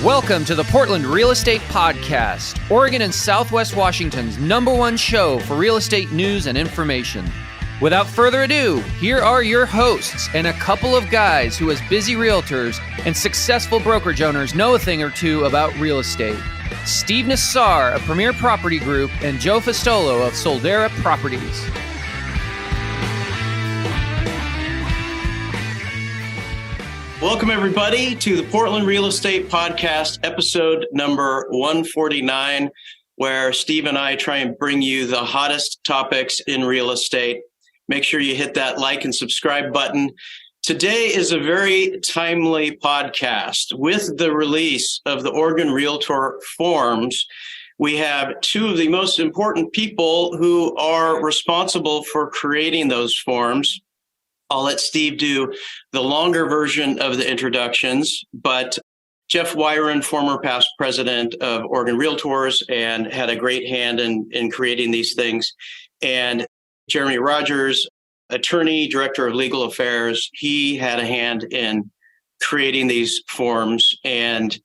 Welcome to the Portland Real Estate Podcast, Oregon and Southwest Washington's #1 show for real estate news and information. Without further ado, here are your hosts and a couple of guys who, as busy realtors and successful brokerage owners, know a thing or two about real estate. Steve Nassar of Premier Property Group and Joe Fustolo of Soldera Properties. Welcome, everybody, to the Portland Real Estate Podcast, episode number 149, where Steve and I try and bring you the hottest topics in real estate. Make sure you hit that like and subscribe button. Today is a very timely podcast. With the release of the Oregon Realtor forms, we have two of the most important people who are responsible for creating those forms. I'll let Steve do the longer version of the introductions, but Jeff Wiren, former past president of Oregon Realtors, and had a great hand in creating these things. And Jeremy Rogers, attorney, director of legal affairs, he had a hand in creating these forms. And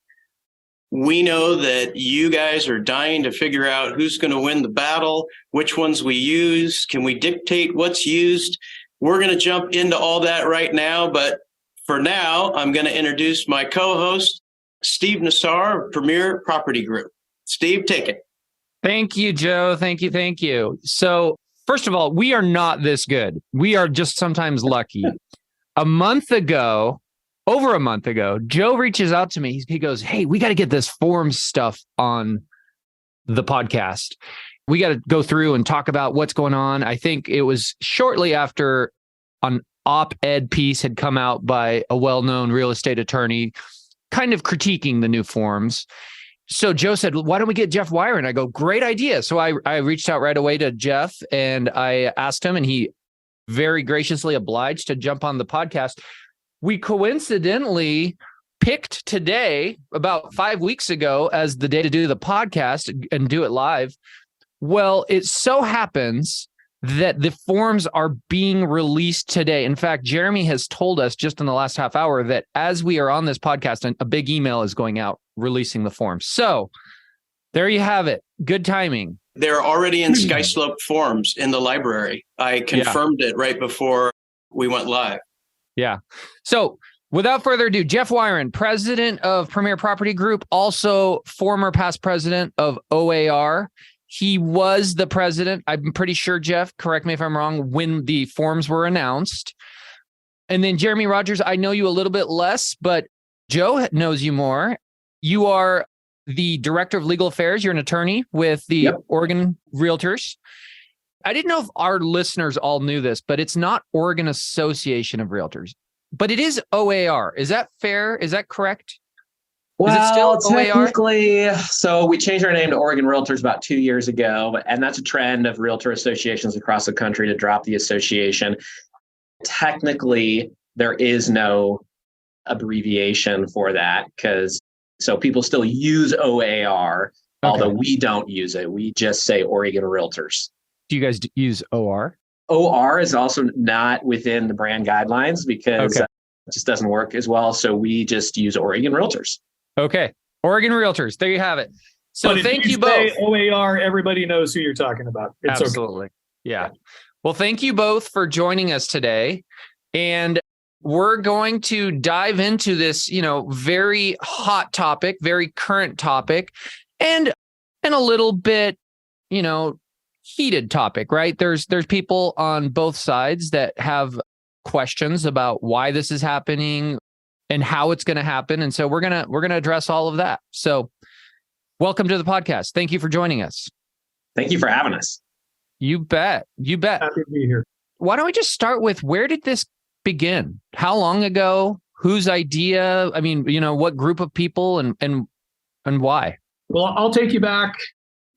we know that you guys are dying to figure out who's going to win the battle, which ones we use, can we dictate what's used? We're going to jump into all that right now, but for now, I'm going to introduce my co-host, Steve Nassar of Premier Property Group. Steve, take it. Thank you, Joe. Thank you. So, first of all, we are not this good. We are just sometimes lucky. Over a month ago, Joe reaches out to me. He goes, "Hey, we got to get this forms stuff on the podcast. We got to go through and talk about what's going on." I think it was shortly after an op-ed piece had come out by a well-known real estate attorney kind of critiquing the new forms. So Joe said, "Why don't we get Jeff Wiren?" I go, "Great idea." So I reached out right away to Jeff and I asked him, and he very graciously obliged to jump on the podcast. We coincidentally picked today, about 5 weeks ago, as the day to do the podcast and do it live. Well, it so happens that the forms are being released today. In fact, Jeremy has told us just in the last half hour that as we are on this podcast, a big email is going out releasing the forms. So there you have it. Good timing. They're already in SkySlope forms in the library. I confirmed it right before we went live. Yeah. So without further ado, Jeff Wiren, president of Premier Property Group, also former past president of OAR. He was the president, I'm pretty sure, Jeff, correct me if I'm wrong, when the forms were announced. And then Jeremy Rogers, I know you a little bit less, but Joe knows you more. You are the director of legal affairs. You're an attorney with the Oregon Realtors. I didn't know if our listeners all knew this, but it's not Oregon Association of Realtors, but it is OAR. Is that fair? Is that correct? Well, technically, so we changed our name to Oregon Realtors about 2 years ago, and that's a trend of realtor associations across the country to drop the association. Technically, there is no abbreviation for that so people still use OAR, although we don't use it. We just say Oregon Realtors. Do you guys use OR? OR is also not within the brand guidelines because it just doesn't work as well. So we just use Oregon Realtors. Okay. Oregon Realtors. There you have it. So thank you both. OAR, everybody knows who you're talking about. It's absolutely. Okay. Yeah. Well, thank you both for joining us today. And we're going to dive into this, very hot topic, very current topic, and a little bit, heated topic, right? There's people on both sides that have questions about why this is happening and how it's going to happen. And so we're going to address all of that. So welcome to the podcast. Thank you for joining us. Thank you for having us. You bet. Happy to be here. Why don't we just start with, where did this begin? How long ago? Whose idea? I mean, what group of people and why? Well, I'll take you back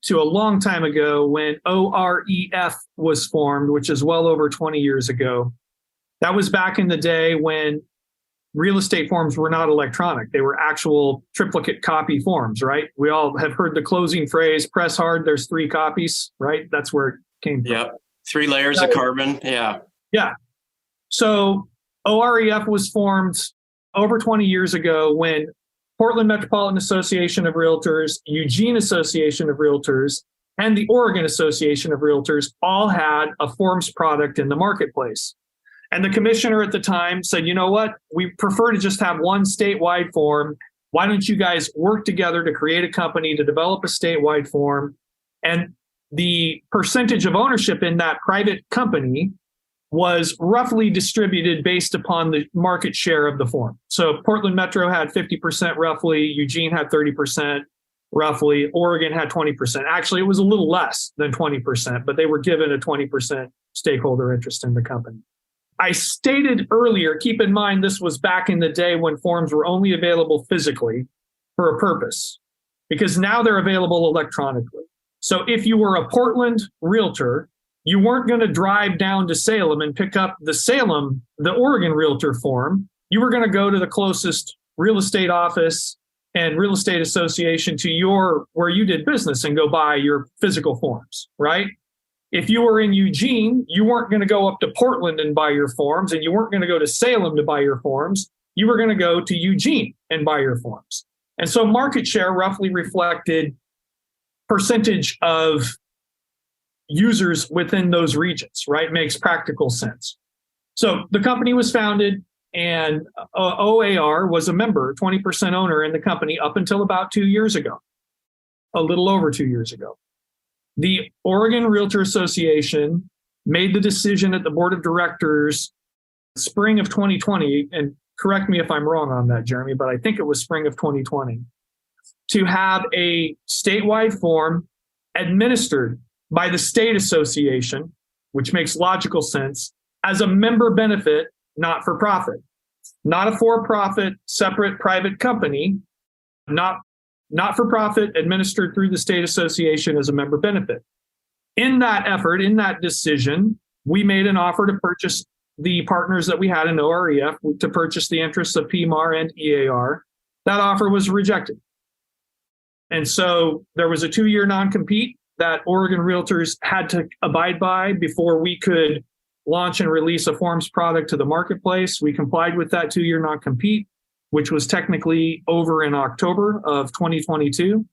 to a long time ago when OREF was formed, which is well over 20 years ago. That was back in the day when real estate forms were not electronic. They were actual triplicate copy forms, right? We all have heard the closing phrase, press hard, there's 3 copies, right? That's where it came from. Yep. 3 layers of carbon. Yeah. Yeah. So OREF was formed over 20 years ago when Portland Metropolitan Association of Realtors, Eugene Association of Realtors, and the Oregon Association of Realtors all had a forms product in the marketplace. And the commissioner at the time said, you know what, we prefer to just have one statewide form. Why don't you guys work together to create a company to develop a statewide form? And the percentage of ownership in that private company was roughly distributed based upon the market share of the form. So Portland Metro had 50% roughly, Eugene had 30% roughly, Oregon had 20%. Actually, it was a little less than 20%, but they were given a 20% stakeholder interest in the company. I stated earlier, keep in mind, this was back in the day when forms were only available physically for a purpose, because now they're available electronically. So if you were a Portland realtor, you weren't going to drive down to Salem and pick up the Oregon Realtor form. You were going to go to the closest real estate office and real estate association to where you did business and go buy your physical forms, right? If you were in Eugene, you weren't going to go up to Portland and buy your forms, and you weren't going to go to Salem to buy your forms. You were going to go to Eugene and buy your forms. And so market share roughly reflected percentage of users within those regions, right? Makes practical sense. So the company was founded, and OAR was a member, 20% owner in the company up until about 2 years ago, a little over 2 years ago. The Oregon Realtor Association made the decision at the board of directors spring of 2020, and correct me if I'm wrong on that, Jeremy, but I think it was spring of 2020, to have a statewide form administered by the state association, which makes logical sense, as a member benefit, not for profit, not a for-profit, separate private company, not for profit, administered through the state association as a member benefit. In that effort, in that decision, we made an offer to purchase the partners that we had in OREF, to purchase the interests of PMAR and EAR. That offer was rejected. And so there was a 2-year non-compete that Oregon Realtors had to abide by before we could launch and release a forms product to the marketplace. We complied with that 2-year non-compete, which was technically over in October of 2022.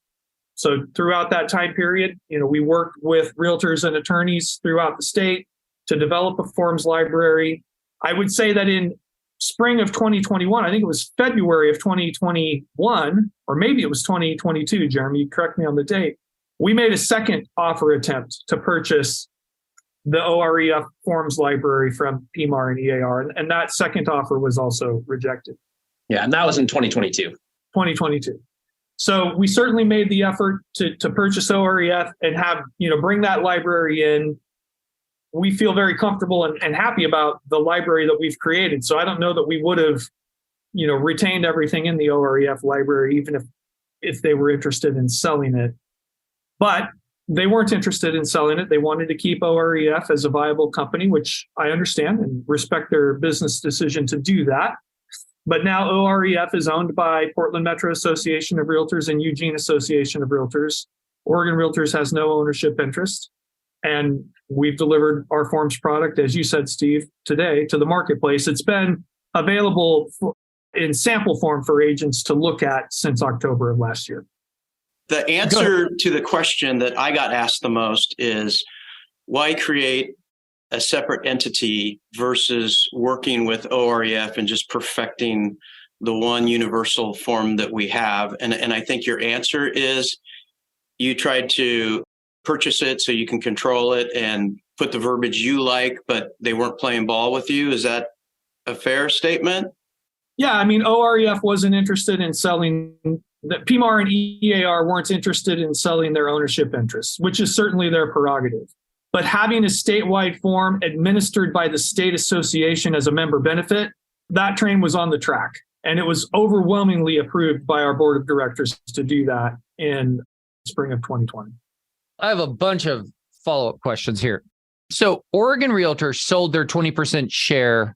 So throughout that time period, we worked with realtors and attorneys throughout the state to develop a forms library. I would say that in spring of 2021, I think it was February of 2021, or maybe it was 2022, Jeremy, you correct me on the date, we made a second offer attempt to purchase the OREF forms library from PMAR and EAR, and that second offer was also rejected. Yeah, and that was in 2022. 2022. So we certainly made the effort to purchase OREF and have, bring that library in. We feel very comfortable and happy about the library that we've created. So I don't know that we would have, retained everything in the OREF library, even if they were interested in selling it. But they weren't interested in selling it. They wanted to keep OREF as a viable company, which I understand and respect their business decision to do that. But now OREF is owned by Portland Metro Association of Realtors and Eugene Association of Realtors. Oregon Realtors has no ownership interest. And we've delivered our forms product, as you said, Steve, today to the marketplace. It's been available in sample form for agents to look at since October of last year. The answer to the question that I got asked the most is, why create a separate entity versus working with OREF and just perfecting the one universal form that we have? And I think your answer is, you tried to purchase it so you can control it and put the verbiage you like, but they weren't playing ball with you. Is that a fair statement? Yeah, OREF wasn't interested in selling. That PMAR and EAR weren't interested in selling their ownership interests, which is certainly their prerogative. But having a statewide form administered by the state association as a member benefit, that train was on the track. And it was overwhelmingly approved by our board of directors to do that in spring of 2020. I have a bunch of follow-up questions here. So Oregon Realtors sold their 20% share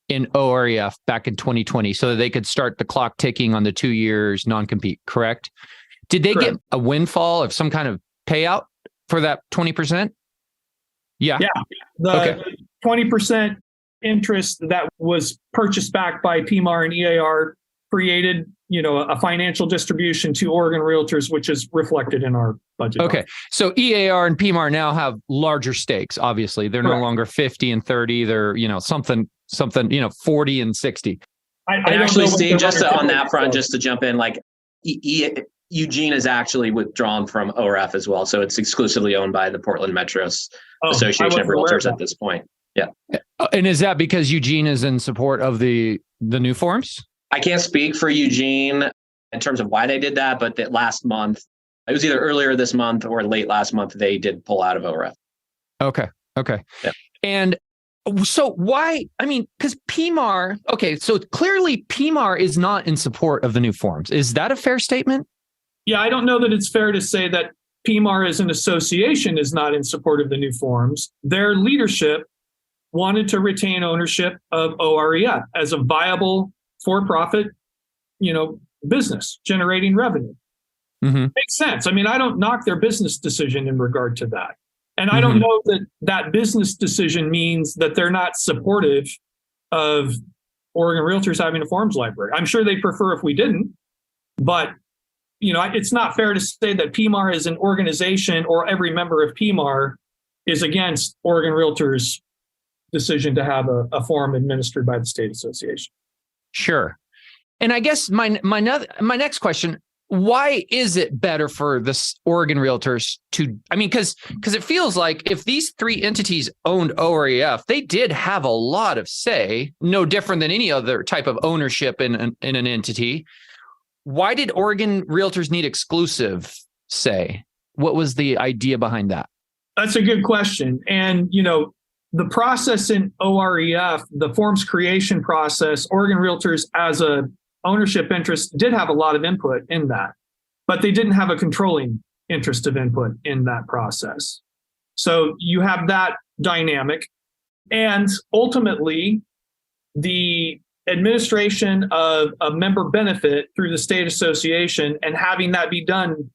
in OREF back in 2020 so that they could start the clock ticking on the 2 years non-compete, correct? Did they get a windfall of some kind of payout for that 20%? Yeah. The 20% interest that was purchased back by PMAR and EAR created, a financial distribution to Oregon Realtors, which is reflected in our budget. Okay. So EAR and PMAR now have larger stakes. Obviously, they're no longer 50 and 30. They're, something, 40 and 60. I actually, Steve, just on that front, just to jump in, like Eugene is actually withdrawn from OREF as well. So it's exclusively owned by the Portland Metro Association of Realtors at this point. Yeah. And is that because Eugene is in support of the new forms? I can't speak for Eugene in terms of why they did that, but that last month, it was either earlier this month or late last month, they did pull out of OREF. Okay. Yeah. And so why, because PMAR, so clearly PMAR is not in support of the new forms. Is that a fair statement? Yeah, I don't know that it's fair to say that PMAR as an association is not in support of the new forms. Their leadership wanted to retain ownership of OREF as a viable for-profit, business generating revenue. Mm-hmm. Makes sense. I don't knock their business decision in regard to that. And I don't know that business decision means that they're not supportive of Oregon Realtors having a forms library. I'm sure they prefer if we didn't, but it's not fair to say that PMAR as an organization or every member of PMAR is against Oregon Realtors' decision to have a form administered by the state association. Sure. And I guess my next question, why is it better for the Oregon Realtors to, because it feels like if these three entities owned OREF, they did have a lot of say, no different than any other type of ownership in an entity. Why did Oregon Realtors need exclusive say? What was the idea behind that? That's a good question. And, the process in OREF, the forms creation process, Oregon Realtors as a ownership interest did have a lot of input in that, but they didn't have a controlling interest of input in that process. So you have that dynamic. And ultimately, the administration of a member benefit through the state association and having that be done,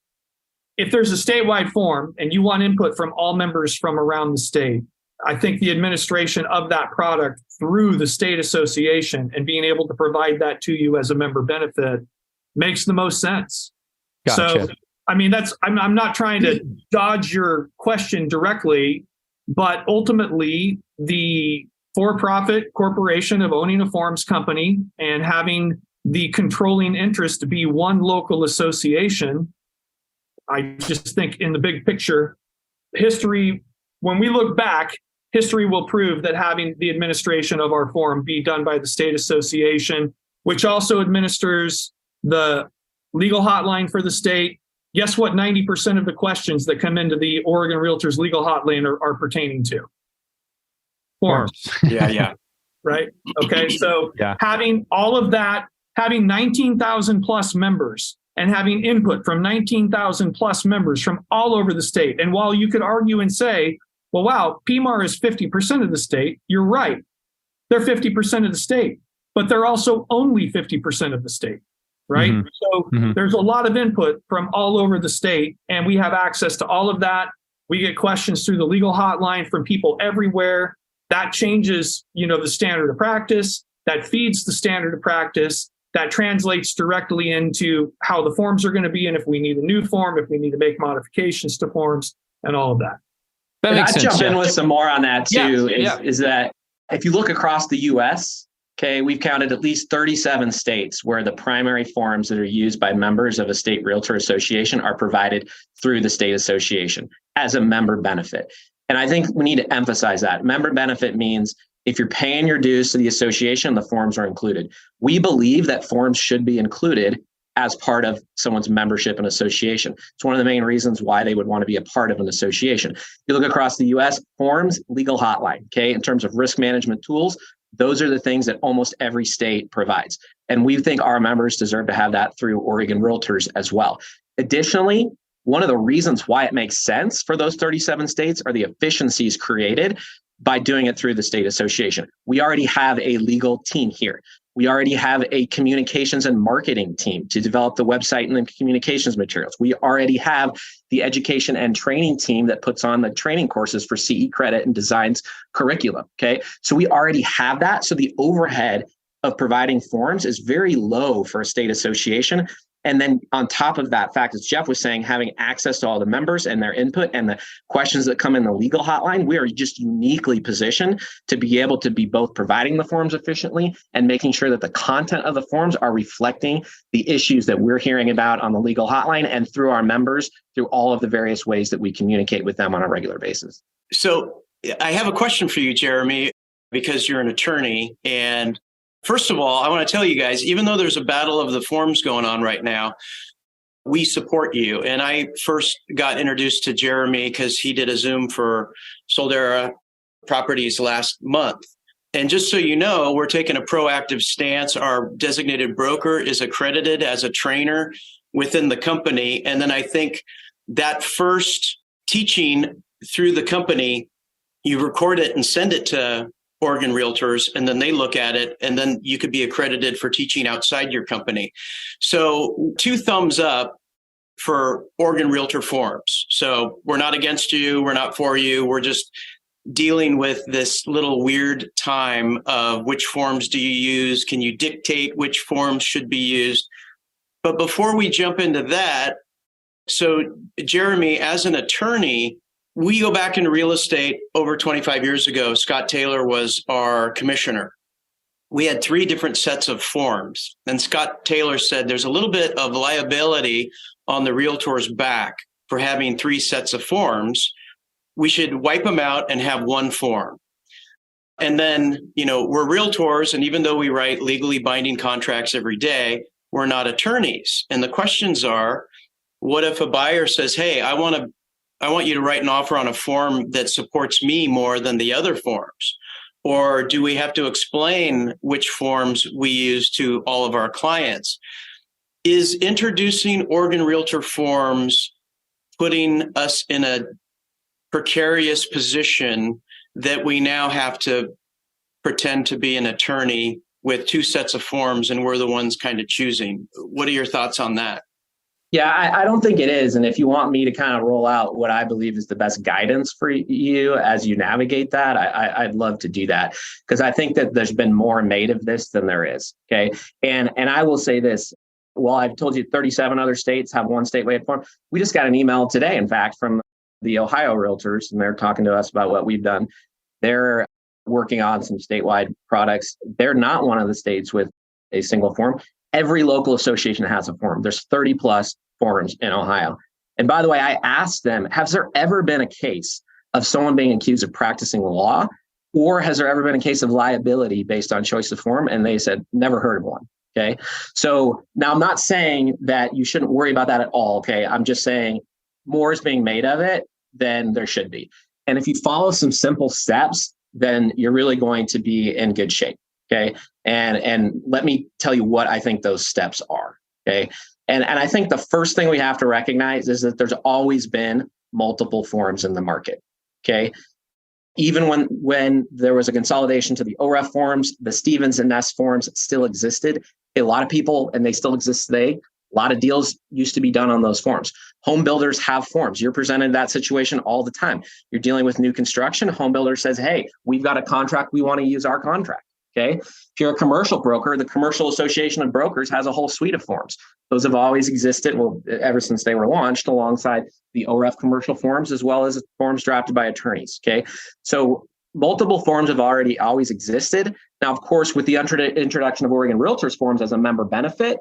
if there's a statewide form and you want input from all members from around the state, I think the administration of that product through the state association and being able to provide that to you as a member benefit makes the most sense. Gotcha. So, I'm not trying to dodge your question directly, but ultimately the for-profit corporation of owning a forms company and having the controlling interest to be one local association, I just think in the big picture, history, when we look back, history will prove that having the administration of our forum be done by the state association, which also administers the legal hotline for the state. Guess what? 90% of the questions that come into the Oregon Realtors legal hotline are pertaining to forms. Yeah. Right. Okay. So having all of that, having 19,000 plus members and having input from 19,000 plus members from all over the state. And while you could argue and say, well, wow, PMAR is 50% of the state. You're right. They're 50% of the state, but they're also only 50% of the state, right? Mm-hmm. So there's a lot of input from all over the state, and we have access to all of that. We get questions through the legal hotline from people everywhere. That changes, the standard of practice. That feeds the standard of practice. That translates directly into how the forms are going to be, and if we need a new form, if we need to make modifications to forms, and all of that. I'd jump in with some more on that too, is that if you look across the US, we've counted at least 37 states where the primary forms that are used by members of a state realtor association are provided through the state association as a member benefit. And I think we need to emphasize that. Member benefit means if you're paying your dues to the association, the forms are included. We believe that forms should be included as part of someone's membership and association. It's one of the main reasons why they would want to be a part of an association. You look across the US, forms, legal hotline, in terms of risk management tools, those are the things that almost every state provides. And we think our members deserve to have that through Oregon Realtors as well. Additionally, one of the reasons why it makes sense for those 37 states are the efficiencies created by doing it through the state association. We already have a legal team here. We already have a communications and marketing team to develop the website and the communications materials. We already have the education and training team that puts on the training courses for CE credit and designs curriculum. So we already have that. So the overhead of providing forms is very low for a state association. And then on top of that fact, as Jeff was saying, having access to all the members and their input and the questions that come in the legal hotline, we are just uniquely positioned to be able to be both providing the forms efficiently and making sure that the content of the forms are reflecting the issues that we're hearing about on the legal hotline and through our members, through all of the various ways that we communicate with them on a regular basis. So I have a question for you, Jeremy, because you're an attorney. And first of all, I want to tell you guys, even though there's a battle of the forms going on right now, we support you. And I first got introduced to Jeremy because he did a Zoom for Soldera Properties last month. And just so you know, we're taking a proactive stance. Our designated broker is accredited as a trainer within the company. And then I think that first teaching through the company, you record it and send it to Oregon Realtors, and then they look at it, and then you could be accredited for teaching outside your company. So 2 thumbs up for Oregon Realtor forms. So we're not against you. We're not for you. We're just dealing with this little weird time of which forms do you use? Can you dictate which forms should be used? But before we jump into that, so Jeremy, as an attorney, we go back into real estate over 25 years ago. Scott Taylor was our commissioner. We had 3 different sets of forms. And Scott Taylor said there's a little bit of liability on the realtor's back for having 3 sets of forms. We should wipe them out and have 1 form. And then, we're realtors. And even though we write legally binding contracts every day, we're not attorneys. And the questions are, what if a buyer says, hey, I want you to write an offer on a form that supports me more than the other forms? Or do we have to explain which forms we use to all of our clients? Is introducing Oregon Realtor forms putting us in a precarious position that we now have to pretend to be an attorney with 2 sets of forms and we're the ones kind of choosing? What are your thoughts on that? Yeah, I don't think it is. And if you want me to kind of roll out what I believe is the best guidance for you as you navigate that, I'd love to do that, because I think that there's been more made of this than there is. Okay. And I will say this, well, I've told you 37 other states have 1 statewide form. We just got an email today, in fact, from the Ohio Realtors, and they're talking to us about what we've done. They're working on some statewide products. They're not one of the states with a single form. Every local association has a form. There's 30 plus forms in Ohio. And by the way, I asked them, has there ever been a case of someone being accused of practicing law? Or has there ever been a case of liability based on choice of form? And they said, never heard of one. Okay. So now I'm not saying that you shouldn't worry about that at all. Okay. I'm just saying more is being made of it than there should be. And if you follow some simple steps, then you're really going to be in good shape. Okay. And let me tell you what I think those steps are. Okay. And I think the first thing we have to recognize is that there's always been multiple forms in the market. Okay. Even when there was a consolidation to the OREF forms, the Stevens and Ness forms still existed. A lot of people, and they still exist today, a lot of deals used to be done on those forms. Home builders have forms. You're presented in that situation all the time. You're dealing with new construction. Home builder says, hey, we've got a contract. We want to use our contract. Okay. If you're a commercial broker, the Commercial Association of Brokers has a whole suite of forms. Those have always existed, well, ever since they were launched, alongside the OREF commercial forms, as well as forms drafted by attorneys. Okay. So multiple forms have always existed. Now, of course, with the introduction of Oregon Realtors forms as a member benefit,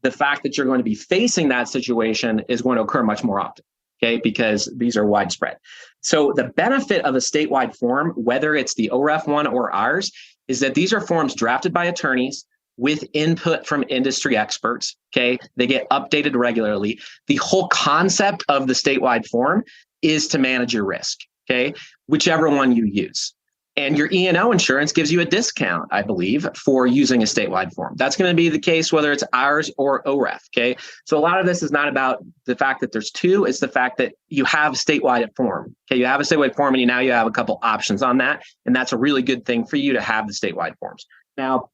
the fact that you're going to be facing that situation is going to occur much more often. Okay, because these are widespread. So the benefit of a statewide form, whether it's the OREF one or ours, is that these are forms drafted by attorneys with input from industry experts. Okay, they get updated regularly. The whole concept of the statewide form is to manage your risk. Okay, whichever one you use. And your E&O insurance gives you a discount, I believe, for using a statewide form. That's going to be the case whether it's ours or OREF, okay? So a lot of this is not about the fact that there's 2, it's the fact that you have a statewide form, okay? You have a statewide form and now you have a couple options on that, and that's a really good thing for you to have the statewide forms. Now,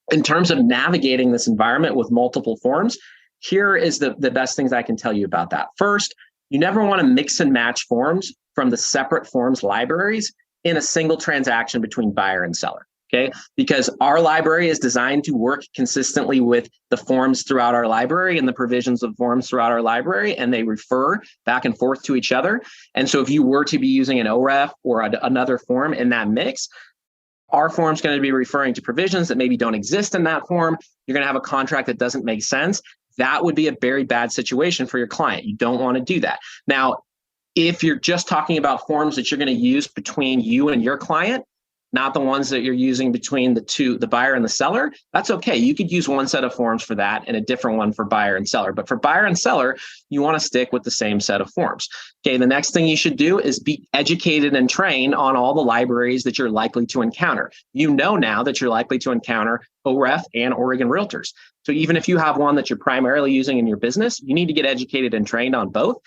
in terms of navigating this environment with multiple forms, here is the best things I can tell you about that. First, you never want to mix and match forms from the separate forms libraries in a single transaction between buyer and seller. Okay, because our library is designed to work consistently with the forms throughout our library and the provisions of forms throughout our library, and they refer back and forth to each other. And so if you were to be using an OREF or another form in that mix, our form is going to be referring to provisions that maybe don't exist in that form. You're going to have a contract that doesn't make sense. That would be a very bad situation for your client. You don't want to do that. Now, if you're just talking about forms that you're going to use between you and your client, not the ones that you're using between the buyer and the seller, that's okay. You could use one set of forms for that and a different one for buyer and seller. But for buyer and seller, you want to stick with the same set of forms. Okay, the next thing you should do is be educated and trained on all the libraries that you're likely to encounter. You know now that you're likely to encounter OREF and Oregon Realtors. So even if you have one that you're primarily using in your business, you need to get educated and trained on both.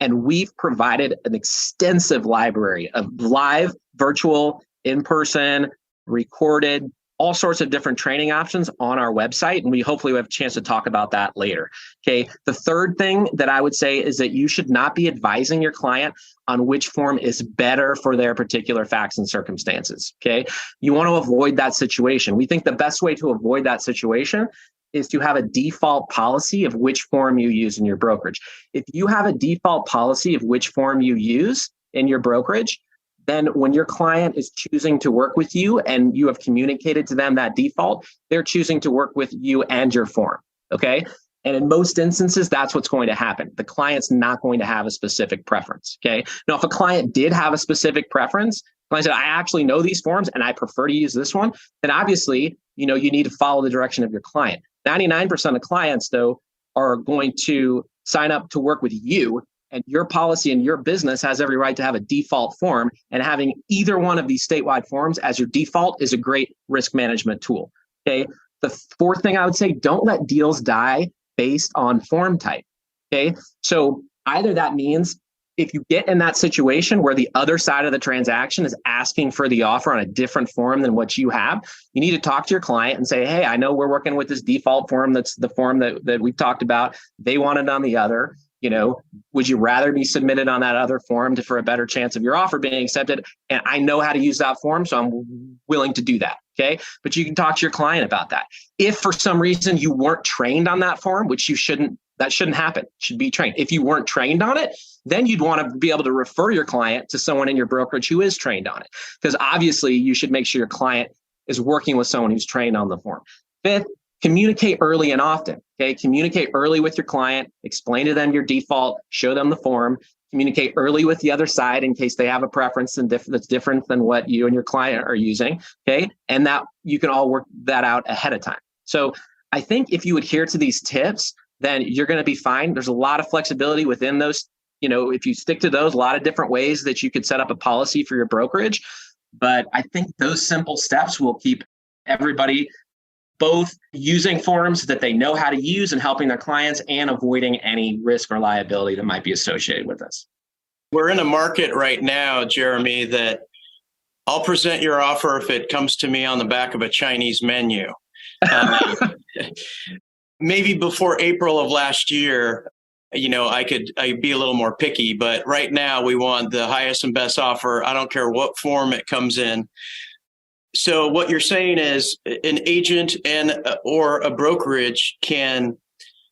And we've provided an extensive library of live, virtual, in-person, recorded, all sorts of different training options on our website. And we hopefully have a chance to talk about that later. Okay. The third thing that I would say is that you should not be advising your client on which form is better for their particular facts and circumstances. Okay. You want to avoid that situation. We think the best way to avoid that situation is to have a default policy of which form you use in your brokerage. If you have a default policy of which form you use in your brokerage, then when your client is choosing to work with you and you have communicated to them that default, they're choosing to work with you and your form, okay? And in most instances, that's what's going to happen. The client's not going to have a specific preference, okay? Now, if a client did have a specific preference, the client said, I actually know these forms and I prefer to use this one, then obviously, you need to follow the direction of your client. 99% of clients, though, are going to sign up to work with you, and your policy and your business has every right to have a default form, and having either one of these statewide forms as your default is a great risk management tool. Okay. The fourth thing I would say, don't let deals die based on form type. Okay. So either that means if you get in that situation where the other side of the transaction is asking for the offer on a different form than what you have, you need to talk to your client and say, hey, I know we're working with this default form. That's the form that we've talked about. They want it on the other. Would you rather be submitted on that other form for a better chance of your offer being accepted? And I know how to use that form, so I'm willing to do that. Okay. But you can talk to your client about that. If for some reason you weren't trained on that form, which you shouldn't, that shouldn't happen. Should be trained. If you weren't trained on it, then you'd want to be able to refer your client to someone in your brokerage who is trained on it. Because obviously you should make sure your client is working with someone who's trained on the form. Fifth, communicate early and often. Okay, communicate early with your client, explain to them your default, show them the form, communicate early with the other side in case they have a preference that's different than what you and your client are using. Okay, and that you can all work that out ahead of time. So I think if you adhere to these tips, then you're going to be fine. There's a lot of flexibility within those. If you stick to those, a lot of different ways that you could set up a policy for your brokerage. But I think those simple steps will keep everybody both using forms that they know how to use and helping their clients and avoiding any risk or liability that might be associated with this. We're in a market right now, Jeremy, that I'll present your offer if it comes to me on the back of a Chinese menu. Maybe before April of last year, I'd be a little more picky, but right now we want the highest and best offer. I don't care what form it comes in. So what you're saying is an agent or a brokerage can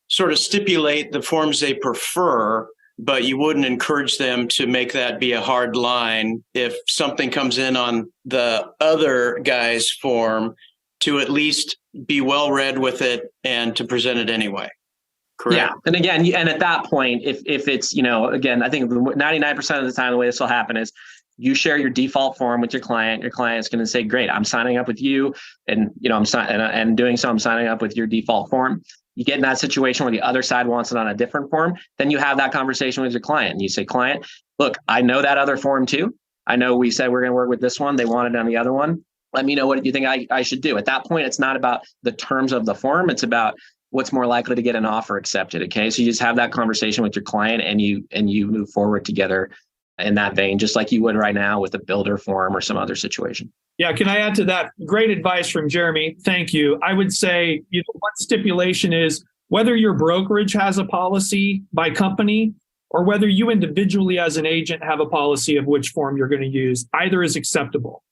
sort of stipulate the forms they prefer, but you wouldn't encourage them to make that be a hard line if something comes in on the other guy's form, to at least be well read with it and to present it anyway. Correct. Yeah. And again, and at that point, if it's, again, I think 99% of the time, the way this will happen is you share your default form with your client. Your client's going to say, great, I'm signing up with you. And, and doing so, I'm signing up with your default form. You get in that situation where the other side wants it on a different form. Then you have that conversation with your client. And you say, client, look, I know that other form too. I know we said we're going to work with this one. They want it on the other one. Let me know what you think I should do. At that point, it's not about the terms of the form. It's about what's more likely to get an offer accepted. Okay. So you just have that conversation with your client and you move forward together in that vein, just like you would right now with a builder form or some other situation. Yeah. Can I add to that? Great advice from Jeremy. Thank you. I would say, one stipulation is whether your brokerage has a policy by company or whether you individually as an agent have a policy of which form you're going to use, either is acceptable.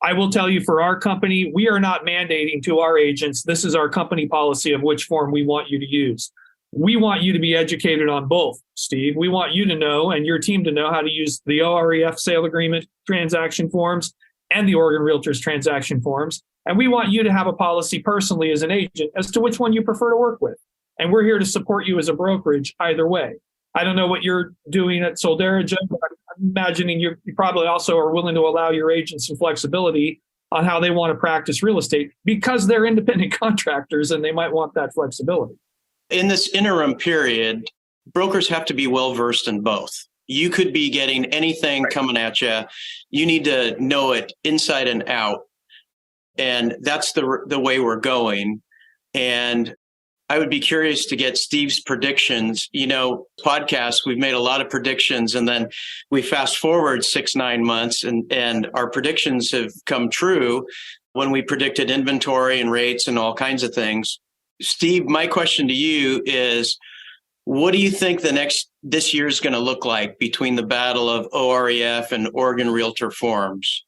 I will tell you, for our company, we are not mandating to our agents, this is our company policy of which form we want you to use. We want you to be educated on both, Steve. We want you to know, and your team to know, how to use the OREF sale agreement transaction forms and the Oregon Realtors transaction forms. And we want you to have a policy personally as an agent as to which one you prefer to work with. And we're here to support you as a brokerage either way. I don't know what you're doing at Soldera, Joe, but I'm imagining you probably also are willing to allow your agents some flexibility on how they want to practice real estate because they're independent contractors and they might want that flexibility. In this interim period, brokers have to be well-versed in both. You could be getting anything coming at you. You need to know it inside and out. And that's the way we're going. And I would be curious to get Steve's predictions. Podcasts, we've made a lot of predictions, and then we fast forward 6-9 months, and our predictions have come true when we predicted inventory and rates and all kinds of things. Steve, my question to you is, what do you think this year is going to look like between the battle of OREF and Oregon Realtor forms?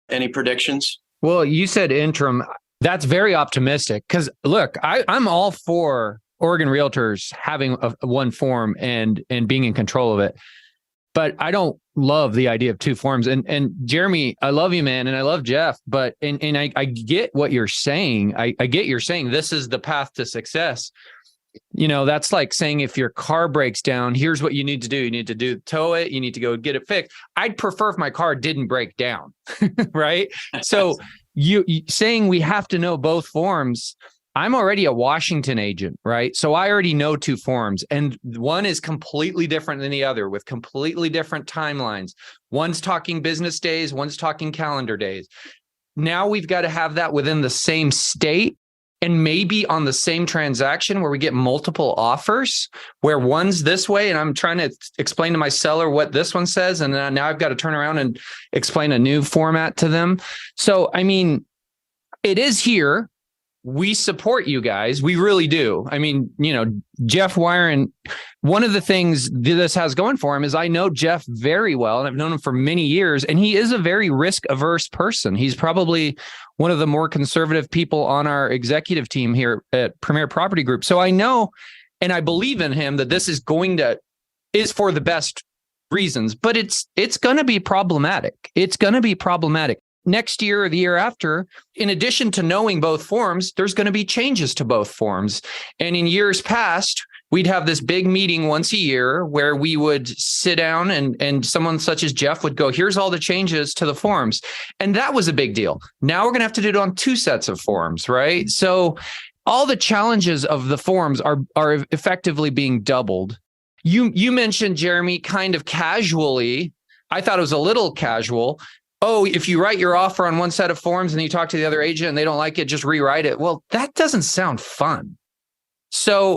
Any predictions? Well, you said interim. That's very optimistic because, look, I'm all for Oregon Realtors having one form and being in control of it. But I don't love the idea of two forms. And Jeremy, I love you, man. And I love Jeff. But and I get what you're saying. I get you're saying this is the path to success. That's like saying if your car breaks down, here's what you need to do. You need to tow it. You need to go get it fixed. I'd prefer if my car didn't break down, right? So you saying we have to know both forms. I'm already a Washington agent, right? So I already know two forms, and one is completely different than the other with completely different timelines. One's talking business days, one's talking calendar days. Now we've got to have that within the same state and maybe on the same transaction where we get multiple offers, where one's this way and I'm trying to explain to my seller what this one says. And now I've got to turn around and explain a new format to them. So, I mean, it is here. We support you guys. We really do. I mean, Jeff Wiren, one of the things this has going for him is I know Jeff very well, and I've known him for many years, and he is a very risk-averse person. He's probably one of the more conservative people on our executive team here at Premier Property Group. So I know, and I believe in him, that this is for the best reasons, but it's going to be problematic. It's going to be problematic. Next year or the year after, in addition to knowing both forms, there's going to be changes to both forms. And in years past, we'd have this big meeting once a year where we would sit down and someone such as Jeff would go, here's all the changes to the forms. And that was a big deal. Now we're going to have to do it on two sets of forms, right? So all the challenges of the forms are effectively being doubled. You mentioned, Jeremy, kind of casually. I thought it was a little casual. Oh, if you write your offer on one set of forms and you talk to the other agent and they don't like it, just rewrite it. Well, that doesn't sound fun. So,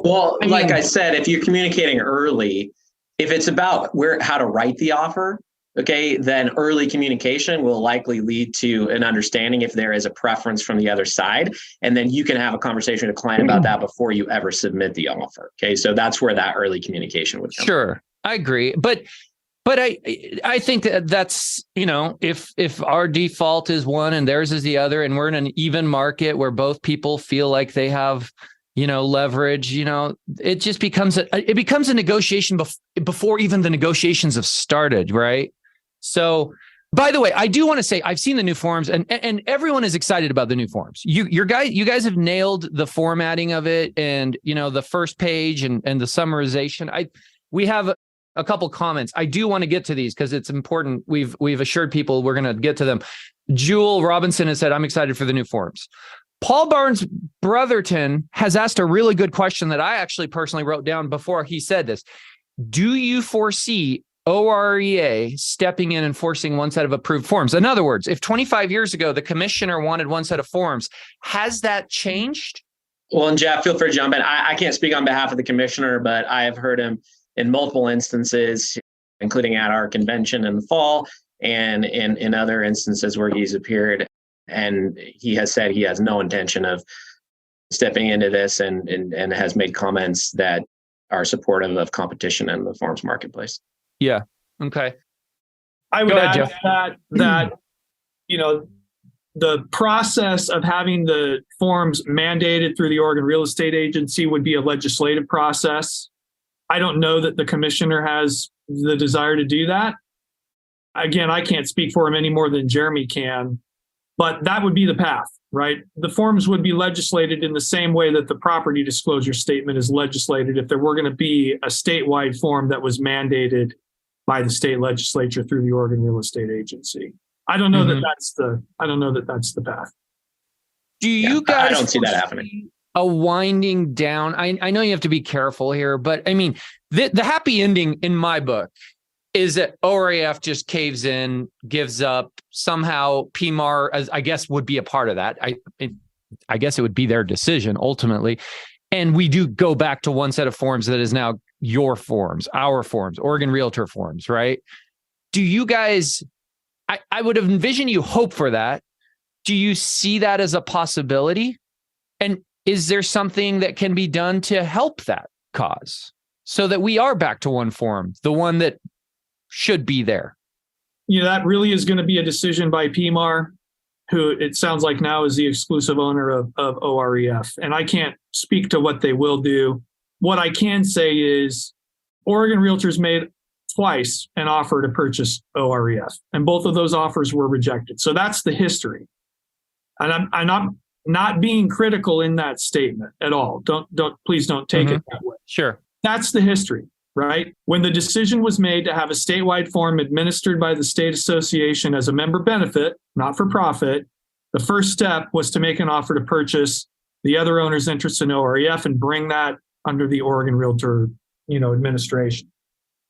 like I said, if you're communicating early, if it's about how to write the offer, okay, then early communication will likely lead to an understanding if there is a preference from the other side. And then you can have a conversation with a client about that before you ever submit the offer. Okay, so that's where that early communication would come. Sure, I agree. But I think that's, if our default is one and theirs is the other, and we're in an even market where both people feel like they have, leverage, it just becomes a negotiation before even the negotiations have started, right? So, by the way, I do want to say I've seen the new forms, and everyone is excited about the new forms. You guys have nailed the formatting of it, and the first page and the summarization. We have a couple comments. I do want to get to these because it's important. We've assured people we're going to get to them. Jewel Robinson has said, I'm excited for the new forms. Paul Barnes Brotherton has asked a really good question that I actually personally wrote down before he said this. Do you foresee OREA stepping in and forcing one set of approved forms? In other words, if 25 years ago, the commissioner wanted one set of forms, has that changed? Well, and Jeff, feel free to jump in. I can't speak on behalf of the commissioner, but I have heard him in multiple instances, including at our convention in the fall and in other instances where he's appeared. And he has said he has no intention of stepping into this and has made comments that are supportive of competition in the forms marketplace. Yeah. Okay. I would add that the process of having the forms mandated through the Oregon Real Estate Agency would be a legislative process. I don't know that the commissioner has the desire to do that. Again, I can't speak for him any more than Jeremy can, but that would be the path, right? The forms would be legislated in the same way that the property disclosure statement is legislated if there were going to be a statewide form that was mandated by the state legislature through the Oregon Real Estate Agency. I don't know that that's the path. Do you guys? I don't see that happening. A winding down. I know you have to be careful here, but I mean, the happy ending in my book is that OREF just caves in, gives up. Somehow PMAR, as I guess, would be a part of that. I guess it would be their decision ultimately. And we do go back to one set of forms that is now your forms, our forms, Oregon Realtor forms, right? Do you guys, I would envision you hope for that. Do you see that as a possibility? And is there something that can be done to help that cause so that we are back to one form, the one that should be there? That really is going to be a decision by PMAR, who it sounds like now is the exclusive owner of OREF. And I can't speak to what they will do. What I can say is Oregon Realtors made twice an offer to purchase OREF, and both of those offers were rejected. So that's the history. And I'm not being critical in that statement at all. Please don't take it that way. Sure. That's the history, right? When the decision was made to have a statewide form administered by the state association as a member benefit, not for profit, the first step was to make an offer to purchase the other owner's interest in OREF and bring that under the Oregon Realtor, administration.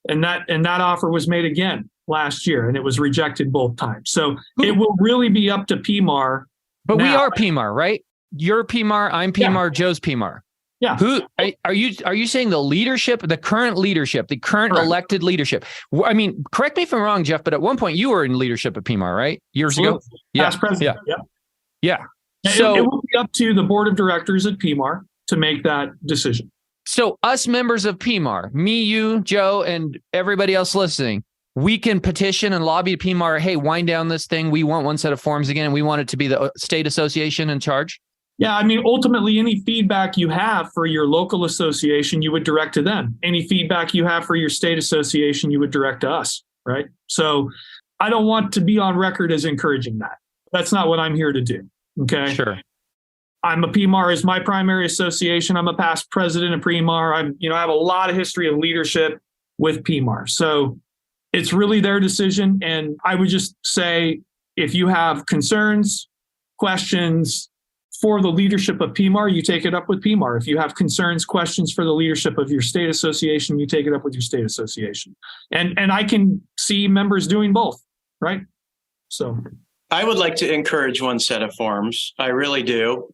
And that offer was made again last year, and it was rejected both times. So it will really be up to PMAR. But now, we are PMAR, right? You're PMAR, I'm PMAR, Joe's PMAR. Yeah. Who are you saying the leadership, the current elected leadership? I mean, correct me if I'm wrong, Jeff, but at one point you were in leadership at PMAR, right? Years ago? Yeah. Past president. Yeah. So it will be up to the board of directors at PMAR to make that decision. So us members of PMAR, me, you, Joe, and everybody else listening, we can petition and lobby to PMAR, hey, wind down this thing. We want one set of forms again, and we want it to be the state association in charge. Yeah, I mean, ultimately, any feedback you have for your local association, you would direct to them. Any feedback you have for your state association, you would direct to us, right? So I don't want to be on record as encouraging that. That's not what I'm here to do, okay? Sure. I'm a PMAR is my primary association. I'm a past president of PMAR. I have a lot of history of leadership with PMAR. So it's really their decision. And I would just say, if you have concerns, questions for the leadership of PMAR, you take it up with PMAR. If you have concerns, questions for the leadership of your state association, you take it up with your state association. And I can see members doing both, right? So I would like to encourage one set of forms. I really do.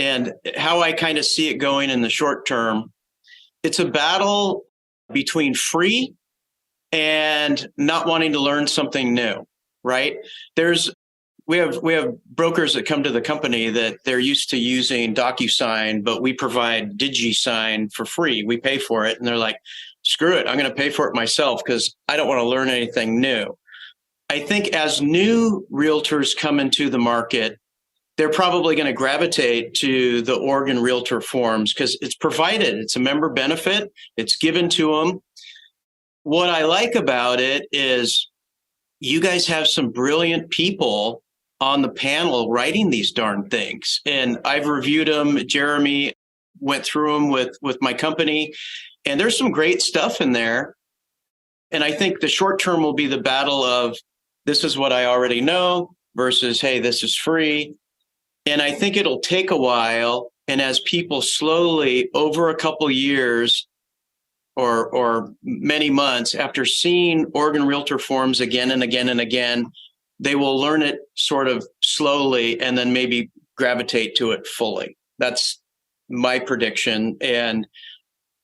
And how I kind of see it going in the short term, it's a battle between free and not wanting to learn something new, right? We have brokers that come to the company that they're used to using DocuSign, but we provide DigiSign for free. We pay for it. And they're like, screw it, I'm going to pay for it myself because I don't want to learn anything new. I think as new realtors come into the market, they're probably going to gravitate to the Oregon Realtor forms because it's provided. It's a member benefit. It's given to them. What I like about it is you guys have some brilliant people on the panel writing these darn things. And I've reviewed them. Jeremy went through them with my company. And there's some great stuff in there. And I think the short term will be the battle of this is what I already know versus, hey, this is free. And I think it'll take a while. And as people slowly over a couple years or many months after seeing Oregon Realtor forms again and again and again, they will learn it sort of slowly and then maybe gravitate to it fully. That's my prediction. And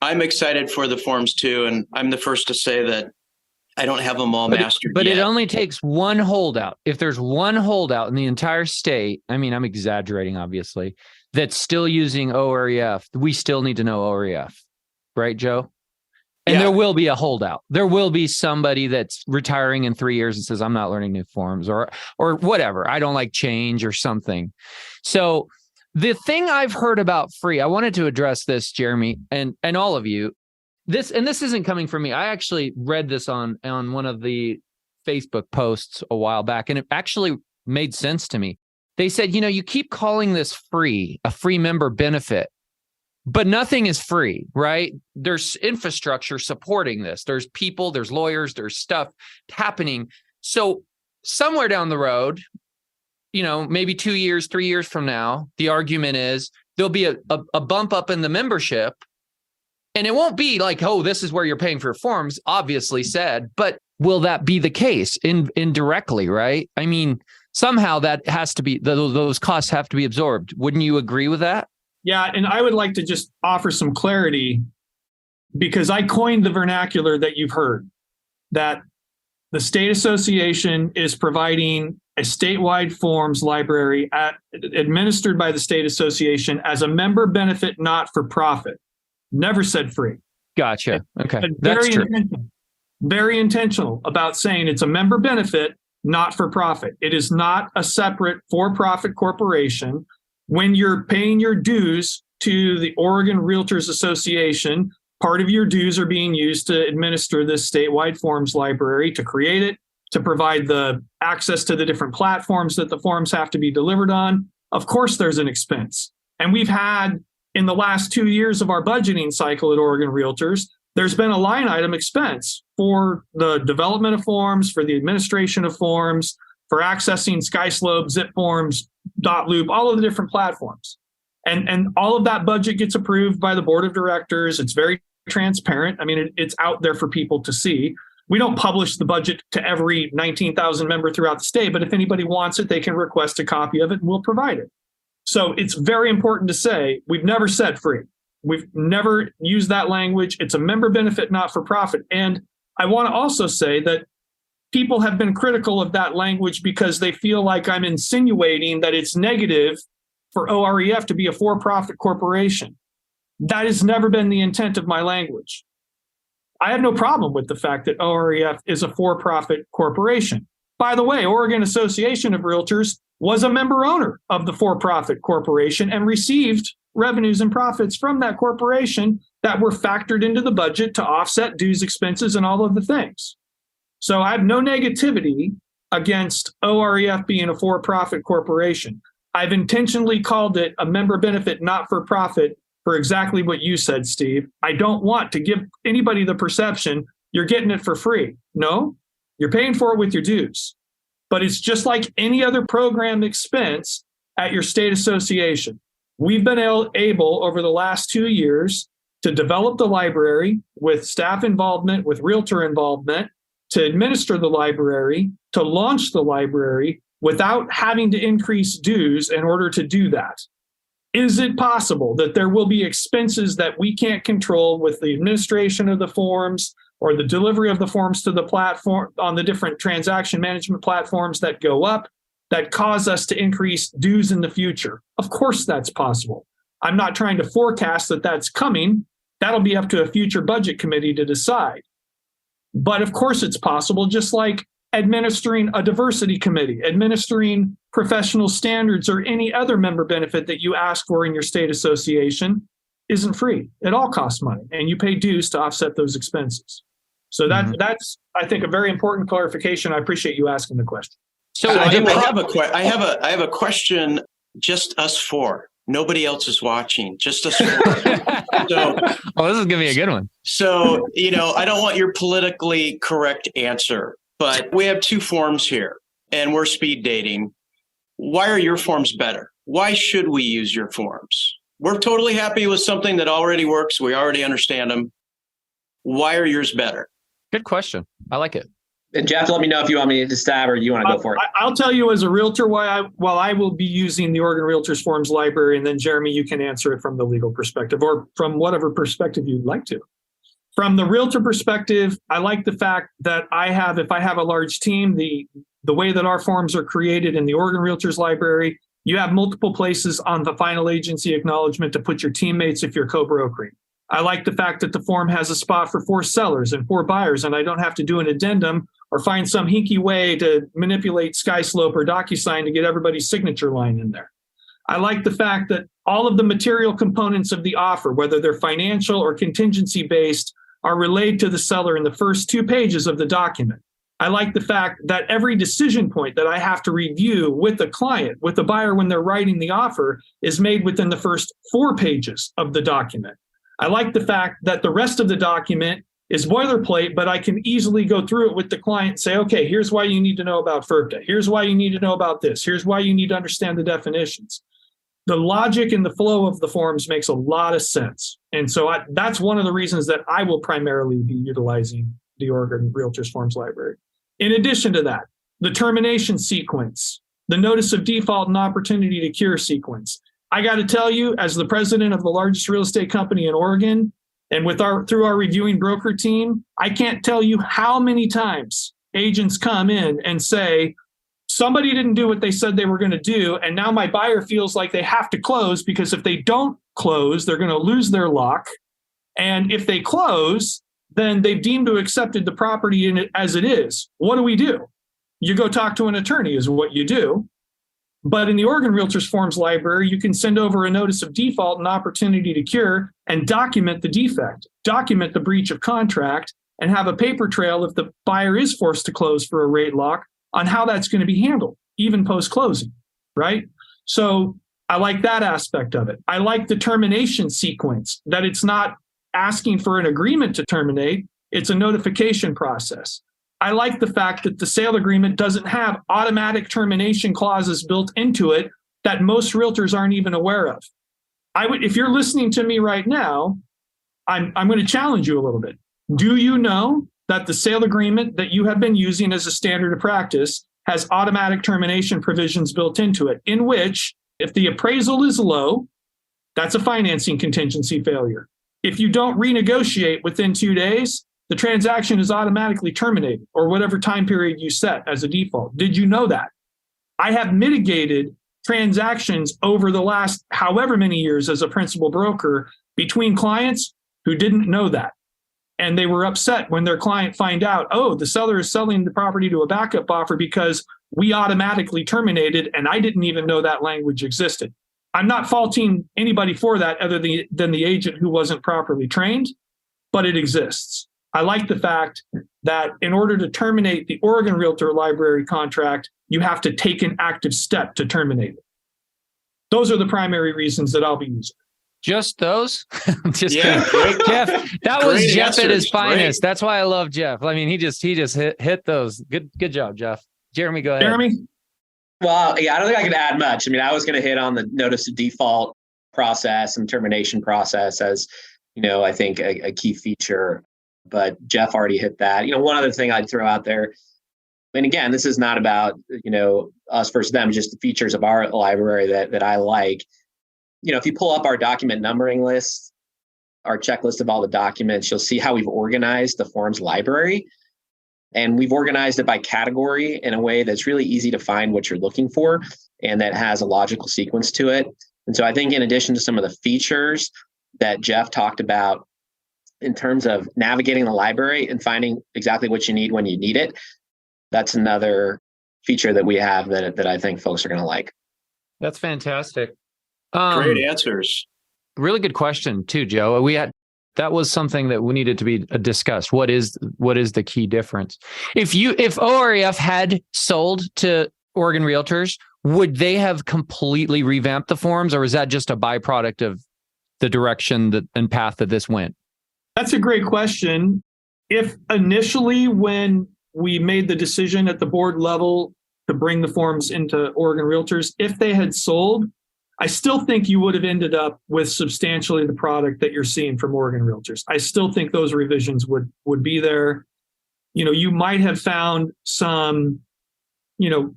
I'm excited for the forms too. And I'm the first to say that I don't have them all mastered but yet. It only takes one holdout. If there's one holdout in the entire state, I mean, I'm exaggerating, obviously, that's still using OREF, we still need to know OREF. Right, Joe? And there will be a holdout. There will be somebody that's retiring in 3 years and says, I'm not learning new forms or whatever. I don't like change or something. So the thing I've heard about free, I wanted to address this, Jeremy, and all of you. This isn't coming from me. I actually read this on one of the Facebook posts a while back, and it actually made sense to me. They said, you keep calling this free, a free member benefit, but nothing is free, right? There's infrastructure supporting this. There's people, there's lawyers, there's stuff happening. So somewhere down the road, maybe 2 years, 3 years from now, the argument is there'll be a bump up in the membership. And it won't be like, oh, this is where you're paying for your forms, obviously said, but will that be the case indirectly, right? I mean, somehow that has to be, those costs have to be absorbed. Wouldn't you agree with that? Yeah, and I would like to just offer some clarity because I coined the vernacular that you've heard, that the state association is providing a statewide forms library administered by the state association as a member benefit, not for profit. Never said free. Gotcha. Okay. That's true. Very intentional about saying it's a member benefit, not for profit. It is not a separate for-profit corporation. When you're paying your dues to the Oregon Realtors Association, part of your dues are being used to administer this statewide forms library, to create it, to provide the access to the different platforms that the forms have to be delivered on. Of course, there's an expense. And we've had, in the last 2 years of our budgeting cycle at Oregon Realtors, there's been a line item expense for the development of forms, for the administration of forms, for accessing SkySlope, Zip Forms, Dotloop, all of the different platforms. And all of that budget gets approved by the board of directors. It's very transparent. I mean, it's out there for people to see. We don't publish the budget to every 19,000 member throughout the state, but if anybody wants it, they can request a copy of it and we'll provide it. So it's very important to say, we've never said free. We've never used that language. It's a member benefit, not for profit. And I want to also say that people have been critical of that language because they feel like I'm insinuating that it's negative for OREF to be a for-profit corporation. That has never been the intent of my language. I have no problem with the fact that OREF is a for-profit corporation. By the way, Oregon Association of Realtors was a member owner of the for-profit corporation and received revenues and profits from that corporation that were factored into the budget to offset dues, expenses, and all of the things. So I have no negativity against OREF being a for-profit corporation. I've intentionally called it a member benefit, not for profit, for exactly what you said, Steve. I don't want to give anybody the perception you're getting it for free. No, you're paying for it with your dues. But it's just like any other program expense at your state association. We've been able over the last 2 years to develop the library with staff involvement, with realtor involvement, to administer the library, to launch the library without having to increase dues in order to do that. Is it possible that there will be expenses that we can't control with the administration of the forms or the delivery of the forms to the platform on the different transaction management platforms that go up that cause us to increase dues in the future? Of course that's possible. I'm not trying to forecast that that's coming. That'll be up to a future budget committee to decide. But of course it's possible, just like administering a diversity committee, administering professional standards, or any other member benefit that you ask for in your state association isn't free. It all costs money, and you pay dues to offset those expenses. So that's, I think, a very important clarification. I appreciate you asking the question. So I have a question. Just us four. Nobody else is watching. Just us four. So, this is gonna be a good one. So I don't want your politically correct answer, but we have two forms here, and we're speed dating. Why are your forms better? Why should we use your forms? We're totally happy with something that already works. We already understand them. Why are yours better? Good question. I like it. And Jeff, let me know if you want me to stab or you want to go for it. I'll tell you as a realtor why I will be using the Oregon Realtors Forms Library, and then Jeremy, you can answer it from the legal perspective or from whatever perspective you'd like to. From the realtor perspective, I like the fact that if I have a large team, the way that our forms are created in the Oregon Realtors Library, you have multiple places on the final agency acknowledgement to put your teammates if you're co-brokering. I like the fact that the form has a spot for 4 sellers and 4 buyers, and I don't have to do an addendum or find some hinky way to manipulate SkySlope or DocuSign to get everybody's signature line in there. I like the fact that all of the material components of the offer, whether they're financial or contingency based, are relayed to the seller in the first 2 pages of the document. I like the fact that every decision point that I have to review with the client, with the buyer when they're writing the offer, is made within the first 4 pages of the document. I like the fact that the rest of the document is boilerplate, but I can easily go through it with the client and say, okay, here's why you need to know about FERPTA. Here's why you need to know about this. Here's why you need to understand the definitions. The logic and the flow of the forms makes a lot of sense. And so that's one of the reasons that I will primarily be utilizing the Oregon Realtors Forms Library. In addition to that, the termination sequence, the notice of default and opportunity to cure sequence. I got to tell you, as the president of the largest real estate company in Oregon, and through our reviewing broker team, I can't tell you how many times agents come in and say, somebody didn't do what they said they were going to do, and now my buyer feels like they have to close, because if they don't close, they're going to lose their lock. And if they close, then they've deemed to have accepted the property in it as it is. What do? You go talk to an attorney is what you do. But in the Oregon Realtors Forms Library, you can send over a notice of default and opportunity to cure and document the defect, document the breach of contract, and have a paper trail if the buyer is forced to close for a rate lock on how that's going to be handled, even post-closing, right? So I like that aspect of it. I like the termination sequence, that it's not asking for an agreement to terminate, it's a notification process. I like the fact that the sale agreement doesn't have automatic termination clauses built into it that most realtors aren't even aware of. If you're listening to me right now, I'm going to challenge you a little bit. Do you know that the sale agreement that you have been using as a standard of practice has automatic termination provisions built into it, in which if the appraisal is low, that's a financing contingency failure. If you don't renegotiate within 2 days, the transaction is automatically terminated, or whatever time period you set as a default. Did you know that? I have mitigated transactions over the last however many years as a principal broker between clients who didn't know that. And they were upset when their client find out, oh, the seller is selling the property to a backup offer because we automatically terminated, and I didn't even know that language existed. I'm not faulting anybody for that other than the agent who wasn't properly trained, but it exists. I like the fact that in order to terminate the Oregon Realtor Library contract, you have to take an active step to terminate it. Those are the primary reasons that I'll be using. Just those? Just Jeff, that was Jeff at his finest. That's why I love Jeff. I mean, he just hit those. Good job, Jeff. Jeremy, go ahead. Jeremy? Well, yeah, I don't think I can add much. I mean, I was going to hit on the notice of default process and termination process as, I think a key feature, but Jeff already hit that. One other thing I'd throw out there, and again, this is not about, us versus them, just the features of our library that I like. If you pull up our document numbering list, our checklist of all the documents, you'll see how we've organized the forms library. And we've organized it by category in a way that's really easy to find what you're looking for and that has a logical sequence to it. And so I think in addition to some of the features that Jeff talked about in terms of navigating the library and finding exactly what you need when you need it, that's another feature that we have that I think folks are going to like. That's fantastic. Great answers. Really good question too, Joe. That was something that we needed to be discussed. What is the key difference? If OREF had sold to Oregon Realtors, would they have completely revamped the forms, or is that just a byproduct of the direction and path that this went? That's a great question. If initially, when we made the decision at the board level to bring the forms into Oregon Realtors, if they had sold, I still think you would have ended up with substantially the product that you're seeing from Oregon Realtors. I still think those revisions would be there. You might have found some,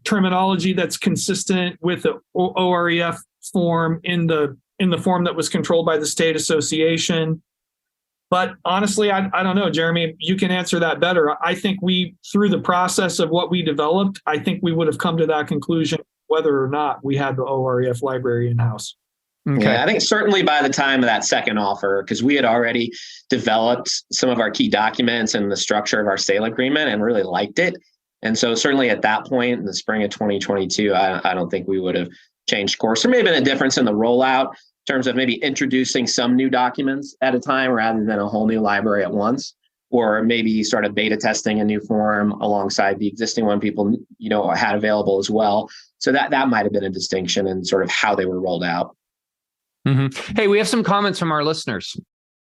terminology that's consistent with the OREF form in the form that was controlled by the state association. But honestly, I don't know, Jeremy, you can answer that better. I think through the process of what we developed, I think we would have come to that conclusion whether or not we had the OREF library in-house. Okay. Yeah, I think certainly by the time of that second offer, because we had already developed some of our key documents and the structure of our sale agreement and really liked it. And so certainly at that point in the spring of 2022, I don't think we would have changed course. There may have been a difference in the rollout in terms of maybe introducing some new documents at a time rather than a whole new library at once, or maybe started beta testing a new form alongside the existing one people had available as well. So that might have been a distinction in sort of how they were rolled out. Mm-hmm. Hey, we have some comments from our listeners.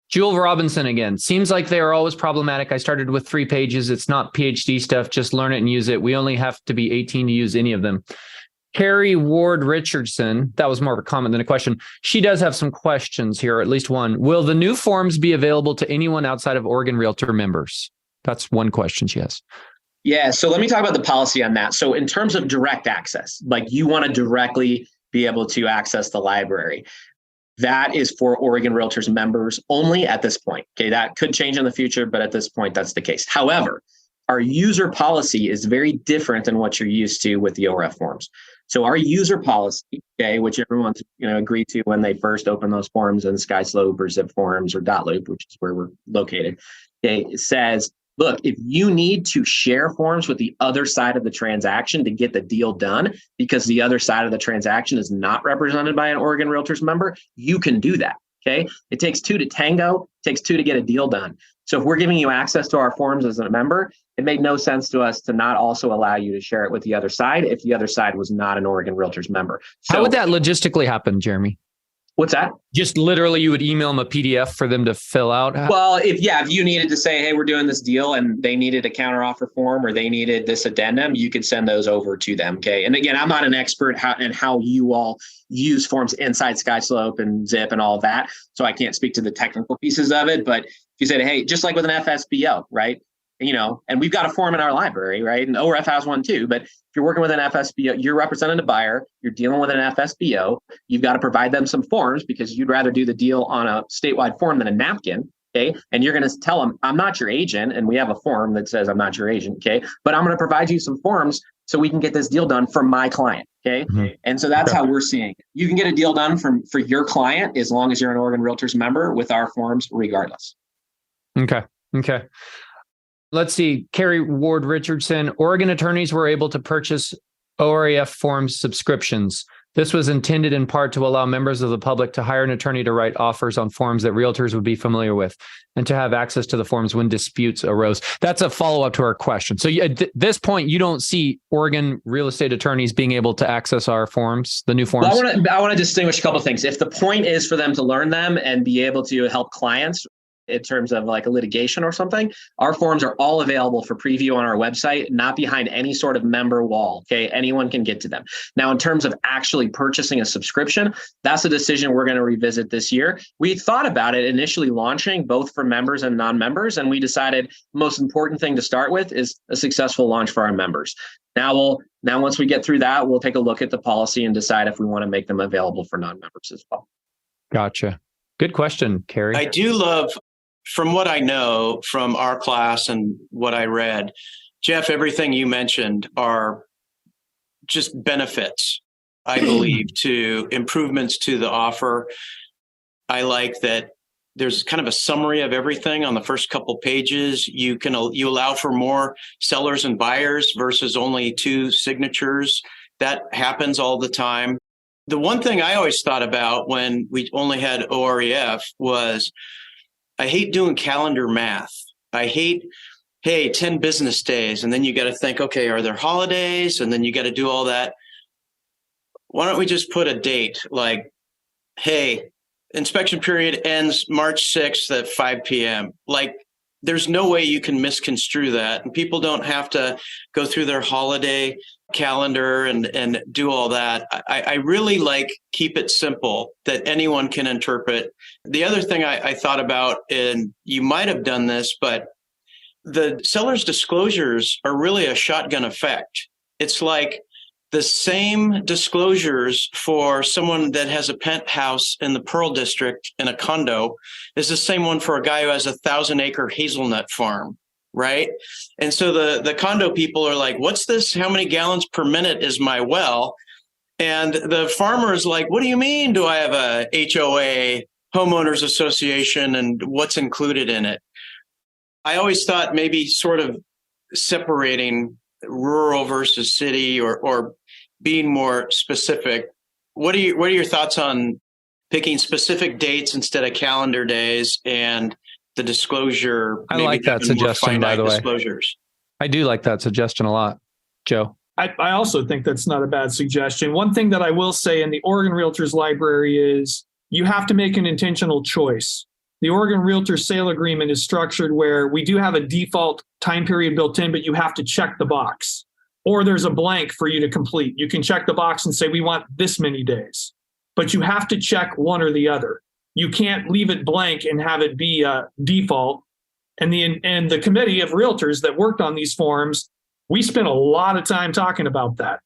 Jewel Robinson again. Seems like they are always problematic. I started with 3 pages. It's not PhD stuff. Just learn it and use it. We only have to be 18 to use any of them. Carrie Ward Richardson, that was more of a comment than a question. She does have some questions here, or at least one. Will the new forms be available to anyone outside of Oregon Realtor members? That's one question she has. Yeah, so let me talk about the policy on that. So in terms of direct access, like you want to directly be able to access the library. That is for Oregon Realtors members only at this point. Okay, that could change in the future, but at this point, that's the case. However, our user policy is very different than what you're used to with the OREF forms. So our user policy, okay, which everyone's agreed to when they first open those forms in SkySlope or Zip Forms or .loop, which is where we're located, okay, it says, look, if you need to share forms with the other side of the transaction to get the deal done because the other side of the transaction is not represented by an Oregon Realtors member, you can do that, okay? It takes 2 to tango, it takes 2 to get a deal done. So if we're giving you access to our forms as a member, it made no sense to us to not also allow you to share it with the other side if the other side was not an Oregon Realtors member. So, how would that logistically happen, Jeremy? What's that? Just literally you would email them a PDF for them to fill out? Well, if you needed to say, hey, we're doing this deal and they needed a counteroffer form or they needed this addendum, you could send those over to them. Okay. And again, I'm not an expert in how you all use forms inside SkySlope and Zip and all of that. So I can't speak to the technical pieces of it. But if you said, hey, just like with an FSBO, right? And we've got a form in our library, right? And OREF has one too. But if you're working with an FSBO, you're representing a buyer, you're dealing with an FSBO, you've got to provide them some forms because you'd rather do the deal on a statewide form than a napkin, okay? And you're going to tell them, I'm not your agent, and we have a form that says I'm not your agent, okay? But I'm going to provide you some forms so we can get this deal done for my client, okay? Mm-hmm. And so that's how we're seeing it. You can get a deal done for your client as long as you're an Oregon Realtors member with our forms regardless. Okay. Let's see. Carrie Ward Richardson, Oregon attorneys were able to purchase OREF forms subscriptions. This was intended in part to allow members of the public to hire an attorney to write offers on forms that realtors would be familiar with and to have access to the forms when disputes arose. That's a follow-up to our question. So at this point, you don't see Oregon real estate attorneys being able to access our forms, the new forms? Well, I want to distinguish a couple of things. If the point is for them to learn them and be able to help clients, in terms of like a litigation or something, our forms are all available for preview on our website, not behind any sort of member wall. Okay. Anyone can get to them. Now, in terms of actually purchasing a subscription, that's a decision we're going to revisit this year. We thought about it initially launching both for members and non-members, and we decided the most important thing to start with is a successful launch for our members. Now once we get through that, we'll take a look at the policy and decide if we want to make them available for non-members as well. Gotcha. Good question, Carrie. I do love, from what I know from our class and what I read, Jeff, everything you mentioned are just benefits, I believe, to improvements to the offer. I like that there's kind of a summary of everything on the first couple pages. You allow for more sellers and buyers versus only 2 signatures. That happens all the time. The one thing I always thought about when we only had OREF was, I hate doing calendar math. I hate, hey, 10 business days. And then you got to think, okay, are there holidays? And then you got to do all that. Why don't we just put a date like, hey, inspection period ends March 6th at 5 p.m. Like, there's no way you can misconstrue that. And people don't have to go through their holiday calendar and do all that. I really like keep it simple that anyone can interpret. The other thing I thought about, and you might have done this, but the seller's disclosures are really a shotgun effect. It's like the same disclosures for someone that has a penthouse in the Pearl District in a condo is the same one for a guy who has a 1,000-acre hazelnut farm. Right. And so the condo people are like, what's this? How many gallons per minute is my well? And the farmer is like, what do you mean? Do I have a HOA, homeowners association, and what's included in it? I always thought maybe sort of separating rural versus city or being more specific. What are your thoughts on picking specific dates instead of calendar days and the disclosure? I like that suggestion, by the way. Disclosures. I do like that suggestion a lot, Joe. I also think that's not a bad suggestion. One thing that I will say in the Oregon Realtors Library is you have to make an intentional choice. The Oregon Realtor Sale Agreement is structured where we do have a default time period built in, but you have to check the box. Or there's a blank for you to complete. You can check the box and say, we want this many days. But you have to check one or the other. You can't leave it blank and have it be a default. And the committee of realtors that worked on these forms, we spent a lot of time talking about that.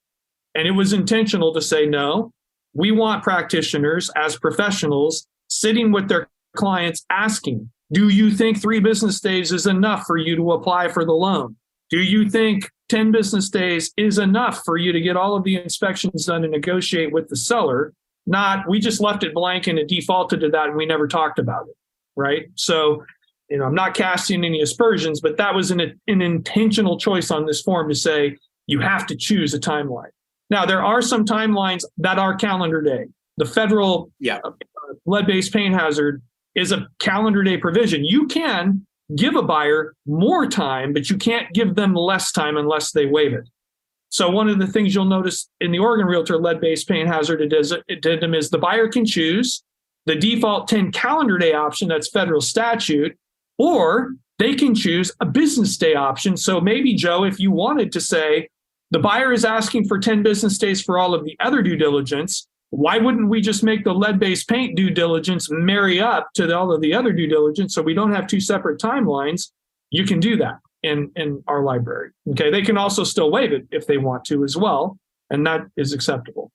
And it was intentional to say, no, we want practitioners as professionals sitting with their clients asking, do you think 3 business days is enough for you to apply for the loan? Do you think 10 business days is enough for you to get all of the inspections done and negotiate with the seller? Not, we just left it blank and it defaulted to that and we never talked about it, right? So, I'm not casting any aspersions, but that was an intentional choice on this form to say, you have to choose a timeline. Now, there are some timelines that are calendar day. The federal lead-based paint hazard is a calendar day provision. You can give a buyer more time, but you can't give them less time unless they waive it. So one of the things you'll notice in the Oregon Realtor lead-based paint hazard addendum is the buyer can choose the default 10 calendar day option, that's federal statute, or they can choose a business day option. So maybe, Joe, if you wanted to say the buyer is asking for 10 business days for all of the other due diligence, why wouldn't we just make the lead-based paint due diligence marry up to all of the other due diligence so we don't have 2 separate timelines? You can do that in our library. Okay, they can also still waive it if they want to as well, and that is acceptable.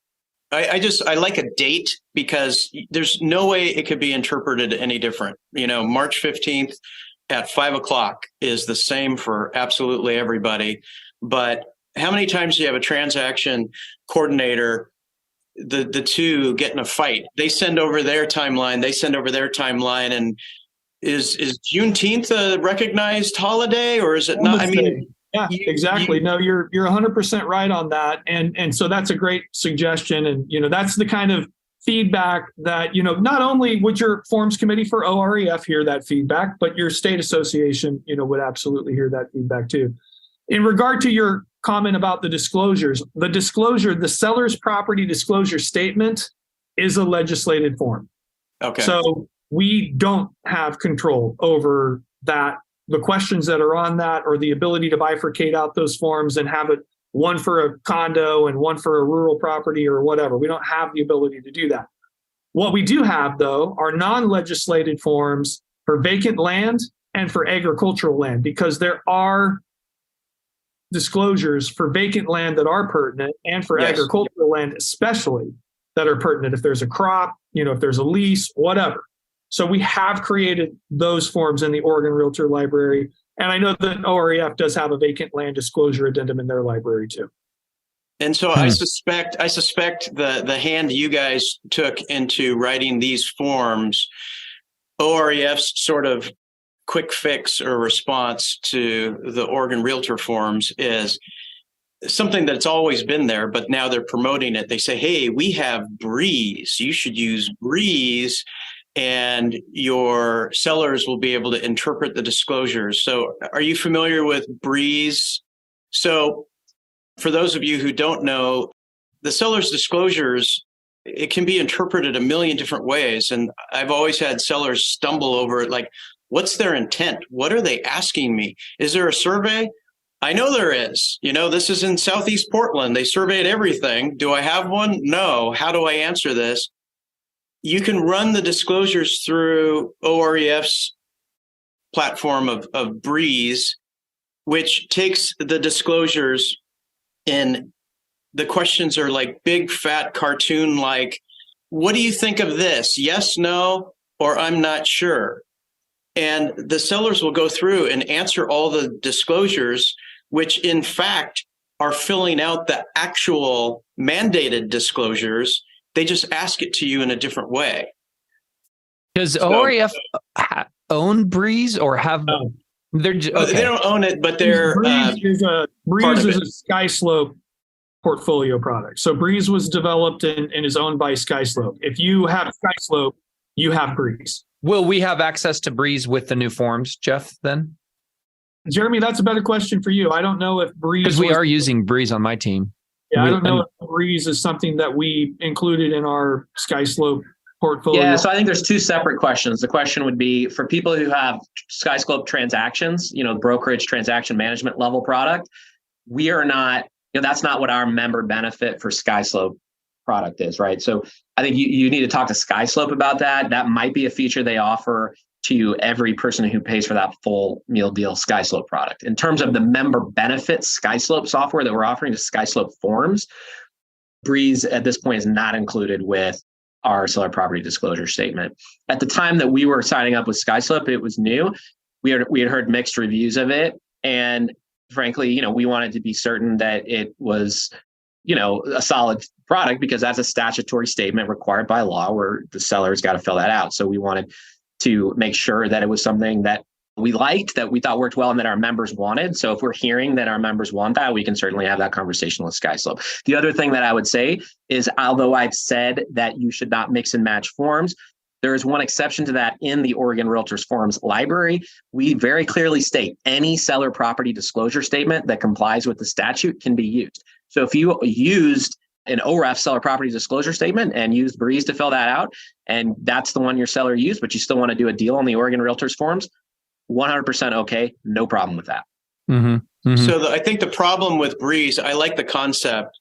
I like a date because there's no way it could be interpreted any different. March 15th at 5:00 is the same for absolutely everybody. But how many times do you have a transaction coordinator, the two get in a fight? They send over their timeline, and is Juneteenth a recognized holiday or is it not? Yeah, exactly. No, you're 100% right on that. And so that's a great suggestion. And, that's the kind of feedback that, not only would your forms committee for OREF hear that feedback, but your state association, would absolutely hear that feedback too. In regard to your comment about the disclosures, the seller's property disclosure statement is a legislated form. Okay. So we don't have control over that. The questions that are on that or the ability to bifurcate out those forms and have it one for a condo and one for a rural property or whatever. We don't have the ability to do that. What we do have, though, are non-legislated forms for vacant land and for agricultural land, because there are disclosures for vacant land that are pertinent and for agricultural land especially that are pertinent if there's a crop, if there's a lease, whatever. So we have created those forms in the Oregon Realtor Library. And I know that OREF does have a vacant land disclosure addendum in their library too. And so I suspect the hand you guys took into writing these forms, OREF's sort of quick fix or response to the Oregon Realtor forms is something that's always been there, but now they're promoting it. They say, hey, we have Breeze. You should use Breeze. And your sellers will be able to interpret the disclosures. So are you familiar with Breeze? So for those of you who don't know, the seller's disclosures, it can be interpreted a million different ways. And I've always had sellers stumble over it, like, what's their intent? What are they asking me? Is there a survey? I know there is. This is in Southeast Portland. They surveyed everything. Do I have one? No. How do I answer this? You can run the disclosures through OREF's platform of Breeze, which takes the disclosures and the questions are like big, fat cartoon, like, what do you think of this? Yes, no, or I'm not sure. And the sellers will go through and answer all the disclosures, which in fact are filling out the actual mandated disclosures. They just ask it to you in a different way. Does OREF own Breeze or have? No. They don't own it, but they're Breeze is a SkySlope portfolio product. So Breeze was developed and is owned by SkySlope. If you have SkySlope, you have Breeze. Will we have access to Breeze with the new forms, Jeff, then? Jeremy, that's a better question for you. I don't know if Breeze... Because we are using Breeze on my team. Yeah, I don't know if Breeze is something that we included in our SkySlope portfolio. Yeah, so I think there's two separate questions. The question would be for people who have SkySlope transactions, the brokerage transaction management level product, we are not, that's not what our member benefit for SkySlope product is, right? So I think you need to talk to SkySlope about that. That might be a feature they offer to every person who pays for that full meal deal SkySlope product. In terms of the member benefits SkySlope software that we're offering to SkySlope Forms, Breeze at this point is not included with our seller property disclosure statement. At the time that we were signing up with SkySlope, it was new. We had heard mixed reviews of it. And frankly, we wanted to be certain that it was, a solid product because that's a statutory statement required by law where the seller's got to fill that out. So we wanted to make sure that it was something that we liked, that we thought worked well, and that our members wanted. So if we're hearing that our members want that, we can certainly have that conversation with SkySlope. The other thing that I would say is, although I've said that you should not mix and match forms, there is one exception to that in the Oregon Realtors Forms library. We very clearly state any seller property disclosure statement that complies with the statute can be used. So if you used an OREF seller property disclosure statement and used Breeze to fill that out, and that's the one your seller used, but you still want to do a deal on the Oregon Realtors Forms, 100% okay, no problem with that. Mm-hmm. Mm-hmm. So I think the problem with Breeze, I like the concept,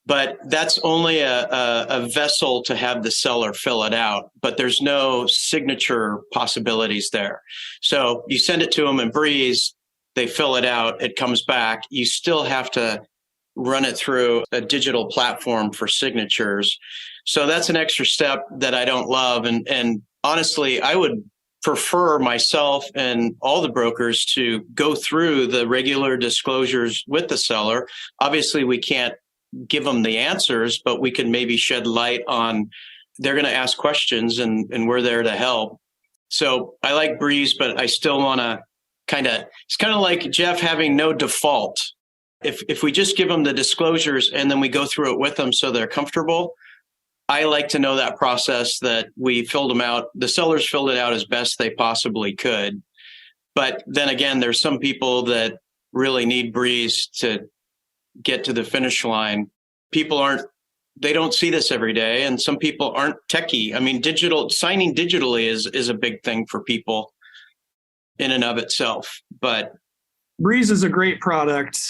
but that's only a vessel to have the seller fill it out, but there's no signature possibilities there. So you send it to them in Breeze, they fill it out, it comes back. You still have to run it through a digital platform for signatures. So that's an extra step that I don't love. And honestly, I would prefer myself and all the brokers to go through the regular disclosures with the seller. Obviously, we can't give them the answers, but we can maybe shed light on, they're going to ask questions and we're there to help. So I like Breeze, but I still want to it's kind of like Jeff having no default. If we just give them the disclosures and then we go through it with them so they're comfortable, I like to know that process, that we filled them out. The sellers filled it out as best they possibly could. But then again, there's some people that really need Breeze to get to the finish line. They don't see this every day. And some people aren't techie. I mean, signing digitally is a big thing for people in and of itself. But Breeze is a great product.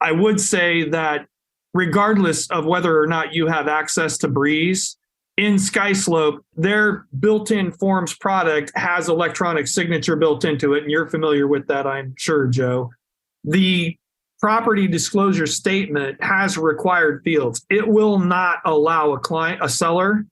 I would say that regardless of whether or not you have access to Breeze, in SkySlope, their built-in forms product has electronic signature built into it, and you're familiar with that, I'm sure, Joe. The property disclosure statement has required fields. It will not allow a seller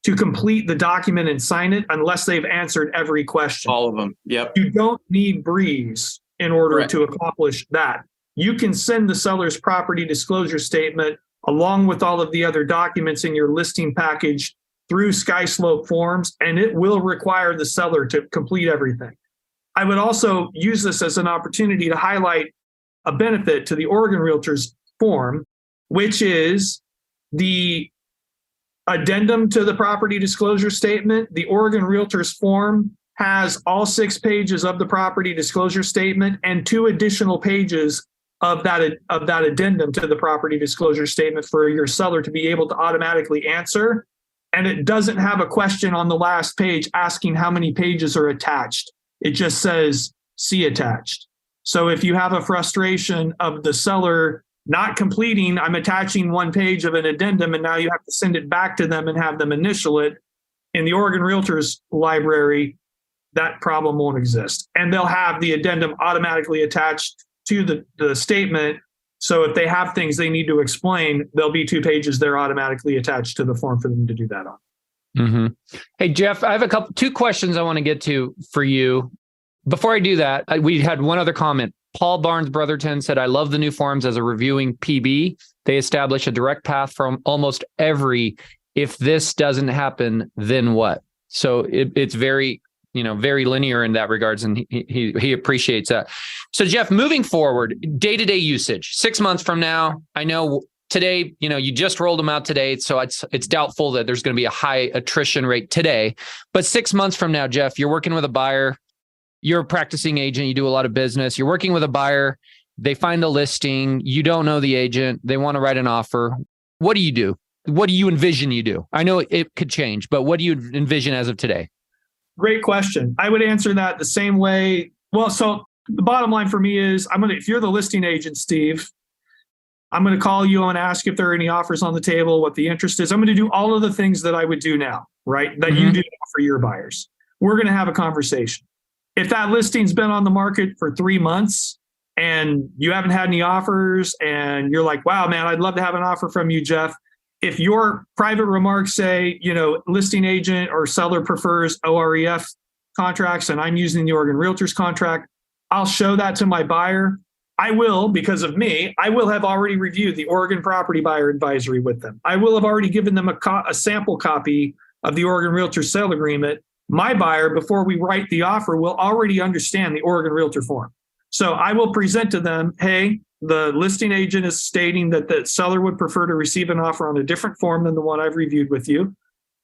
to complete the document and sign it unless they've answered every question. All of them. Yep. You don't need Breeze in order to accomplish that. You can send the seller's property disclosure statement along with all of the other documents in your listing package through SkySlope Forms, and it will require the seller to complete everything. I would also use this as an opportunity to highlight a benefit to the Oregon Realtors form, which is the addendum to the property disclosure statement. The Oregon Realtors form has all 6 pages of the property disclosure statement and 2 additional pages of that addendum to the property disclosure statement for your seller to be able to automatically answer. And it doesn't have a question on the last page asking how many pages are attached. It just says, see attached. So if you have a frustration of the seller not completing, I'm attaching 1 page of an addendum and now you have to send it back to them and have them initial it, in the Oregon Realtors library, that problem won't exist. And they'll have the addendum automatically attached to the statement. So if they have things they need to explain, there'll be 2 pages there automatically attached to the form for them to do that on. Mm-hmm. Hey, Jeff, I have 2 questions I want to get to for you. Before I do that, we had one other comment. Paul Barnes Brotherton said, I love the new forms as a reviewing PB. They establish a direct path from almost every, if this doesn't happen, then what? So it's very, very linear in that regards. And he appreciates that. So Jeff, moving forward, day-to-day usage, 6 months from now, I know today, you just rolled them out today. So it's doubtful that there's going to be a high attrition rate today, but 6 months from now, Jeff, you're working with a buyer, you're a practicing agent, you do a lot of business, you're working with a buyer, they find a listing, you don't know the agent, they want to write an offer. What do you do? What do you envision you do? I know it could change, but what do you envision as of today? Great question. I would answer that the same way. Well, so the bottom line for me is if you're the listing agent, Steve, I'm going to call you and ask if there are any offers on the table, what the interest is. I'm going to do all of the things that I would do now, right? That you do for your buyers. We're going to have a conversation. If that listing's been on the market for 3 months and you haven't had any offers and you're like, wow, man, I'd love to have an offer from you, Jeff. If your private remarks say, listing agent or seller prefers OREF contracts and I'm using the Oregon Realtors contract, I'll show that to my buyer. I will, because of me, I will have already reviewed the Oregon Property Buyer Advisory with them. I will have already given them a sample copy of the Oregon Realtor Sale Agreement. My buyer, before we write the offer, will already understand the Oregon Realtor form. So I will present to them, hey, the listing agent is stating that the seller would prefer to receive an offer on a different form than the one I've reviewed with you.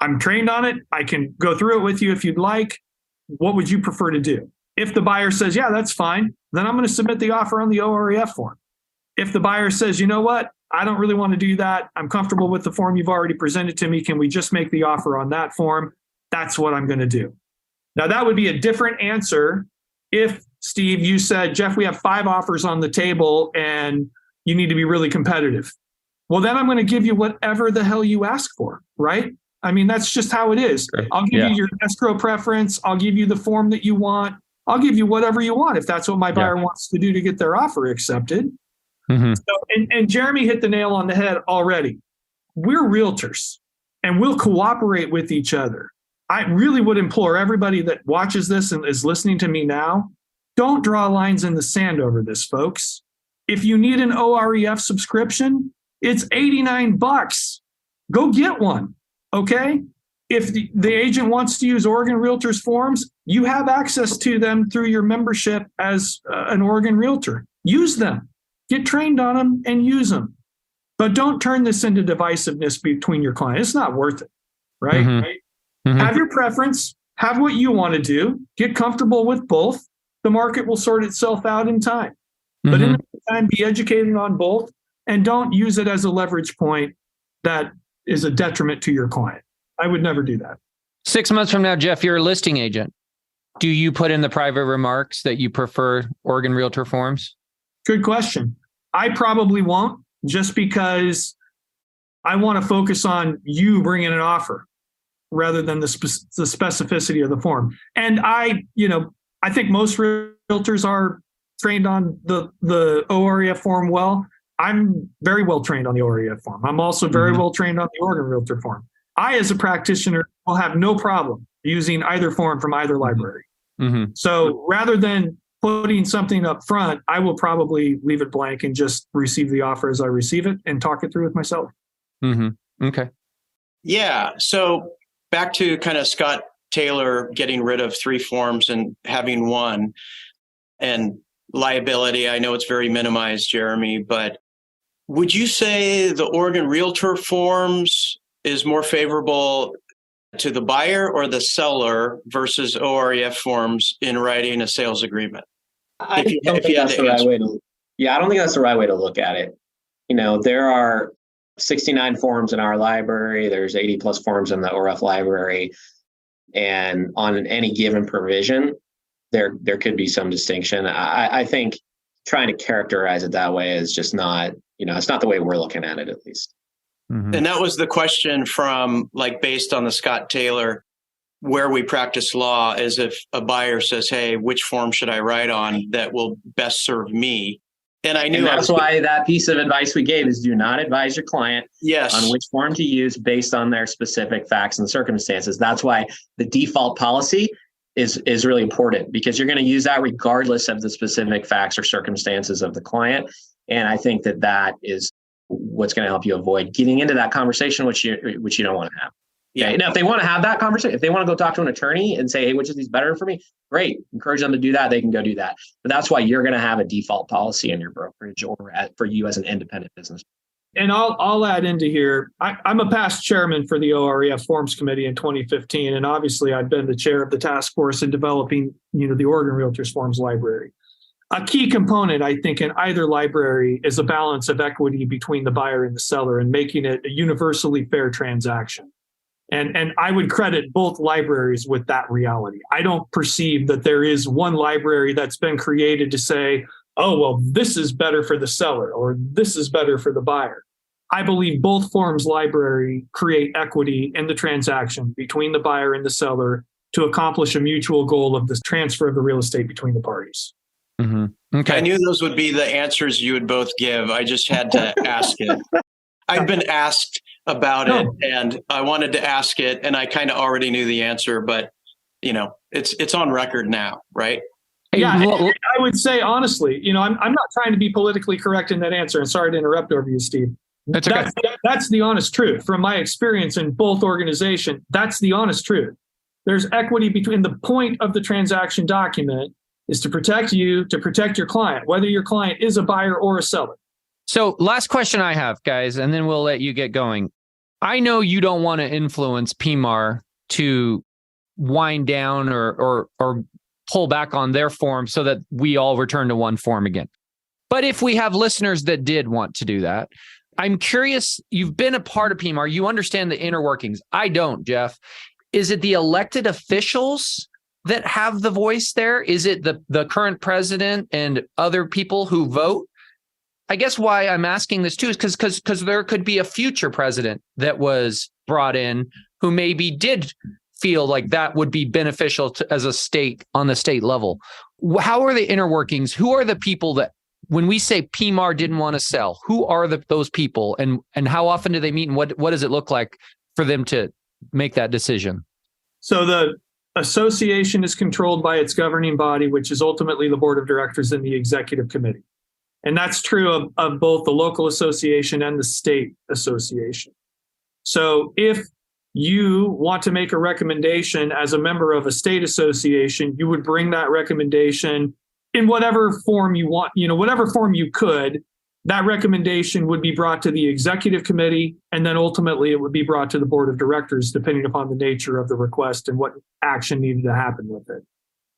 I'm trained on it. I can go through it with you if you'd like. What would you prefer to do? If the buyer says, yeah, that's fine, then I'm going to submit the offer on the OREF form. If the buyer says, you know what, I don't really want to do that, I'm comfortable with the form you've already presented to me, can we just make the offer on that form? That's what I'm going to do. Now, that would be a different answer if, Steve, you said, Jeff, we have 5 offers on the table and you need to be really competitive. Well, then I'm going to give you whatever the hell you ask for, right? I mean, that's just how it is. I'll give you your escrow preference. I'll give you the form that you want. I'll give you whatever you want if that's what my buyer wants to do to get their offer accepted. So, and Jeremy hit the nail on the head already. We're realtors and we'll cooperate with each other. I really would implore everybody that watches this and is listening to me now, don't draw lines in the sand over this, folks. If you need an OREF subscription, it's $89. Go get one, okay? If the agent wants to use Oregon Realtors forms, you have access to them through your membership as an Oregon Realtor. Use them. Get trained on them and use them. But don't turn this into divisiveness between your clients. It's not worth it, right? Have your preference. Have what you want to do. Get comfortable with both. The market will sort itself out in time. But in the meantime, be educated on both and don't use it as a leverage point that is a detriment to your client. I would never do that. 6 months from now, Jeff, you're a listing agent. Do you put in the private remarks that you prefer Oregon Realtor forms? Good question. I probably won't, just because I want to focus on you bringing an offer rather than the specificity of the form. And I think most realtors are trained on the OREF form well. I'm very well trained on the OREF form. I'm also very well trained on the Oregon Realtor form. I, as a practitioner, will have no problem using either form from either library. So rather than putting something up front, I will probably leave it blank and just receive the offer as I receive it and talk it through with my seller. Okay. Yeah. So back to kind of Scott Taylor getting rid of 3 forms and having one, and liability. I know it's very minimized, Jeremy, but would you say the Oregon Realtor forms is more favorable to the buyer or the seller versus OREF forms in writing a sales agreement? I don't think that's the right way to look at it. There are 69 forms in our library. There's 80 plus forms in the OREF library. And on any given provision, there could be some distinction. I think trying to characterize it that way is just not, it's not the way we're looking at it, at least. And that was the question from, based on the Scott Taylor, where we practice law, is if a buyer says, hey, which form should I write on that will best serve me? And I knew that's why that piece of advice we gave is do not advise your client on which form to use based on their specific facts and circumstances. That's why the default policy is really important, because you're going to use that regardless of the specific facts or circumstances of the client. And I think that is what's going to help you avoid getting into that conversation, which you don't want to have. Okay. Yeah. Now, if they want to have that conversation, if they want to go talk to an attorney and say, hey, which of these better for me? Great. Encourage them to do that. They can go do that. But that's why you're going to have a default policy in your brokerage or for you as an independent business. And I'll add into here. I'm a past chairman for the OREF Forms Committee in 2015, and obviously I've been the chair of the task force in developing, the Oregon Realtors Forms Library. A key component, I think, in either library is a balance of equity between the buyer and the seller and making it a universally fair transaction. And I would credit both libraries with that reality. I don't perceive that there is one library that's been created to say, oh, well, this is better for the seller or this is better for the buyer. I believe both forms library create equity in the transaction between the buyer and the seller to accomplish a mutual goal of the transfer of the real estate between the parties. Mm-hmm. Okay. I knew those would be the answers you would both give. I just had to ask it. I've been asked about it and I wanted to ask it, and I kind of already knew the answer, but it's on record now, right? Yeah, I would say honestly, I'm not trying to be politically correct in that answer. And sorry to interrupt over you, Steve. That's okay. That's the honest truth. From my experience in both organizations, that's the honest truth. There's equity between the point of the transaction document is to protect you, to protect your client, whether your client is a buyer or a seller. So last question I have, guys, and then we'll let you get going. I know you don't want to influence PMAR to wind down or pull back on their form so that we all return to one form again. But if we have listeners that did want to do that, I'm curious, you've been a part of PMAR, you understand the inner workings. I don't, Jeff. Is it the elected officials that have the voice there? Is it the current president and other people who vote? I guess why I'm asking this too is because there could be a future president that was brought in who maybe did feel like that would be beneficial as a state on the state level. How are the inner workings? Who are the people that, when we say PMAR didn't want to sell, who are those people and how often do they meet and what does it look like for them to make that decision? So the association is controlled by its governing body, which is ultimately the board of directors and the executive committee. And that's true of both the local association and the state association. So if you want to make a recommendation as a member of a state association, you would bring that recommendation in whatever form you want, whatever form you could. That recommendation would be brought to the executive committee, and then ultimately it would be brought to the board of directors, depending upon the nature of the request and what action needed to happen with it.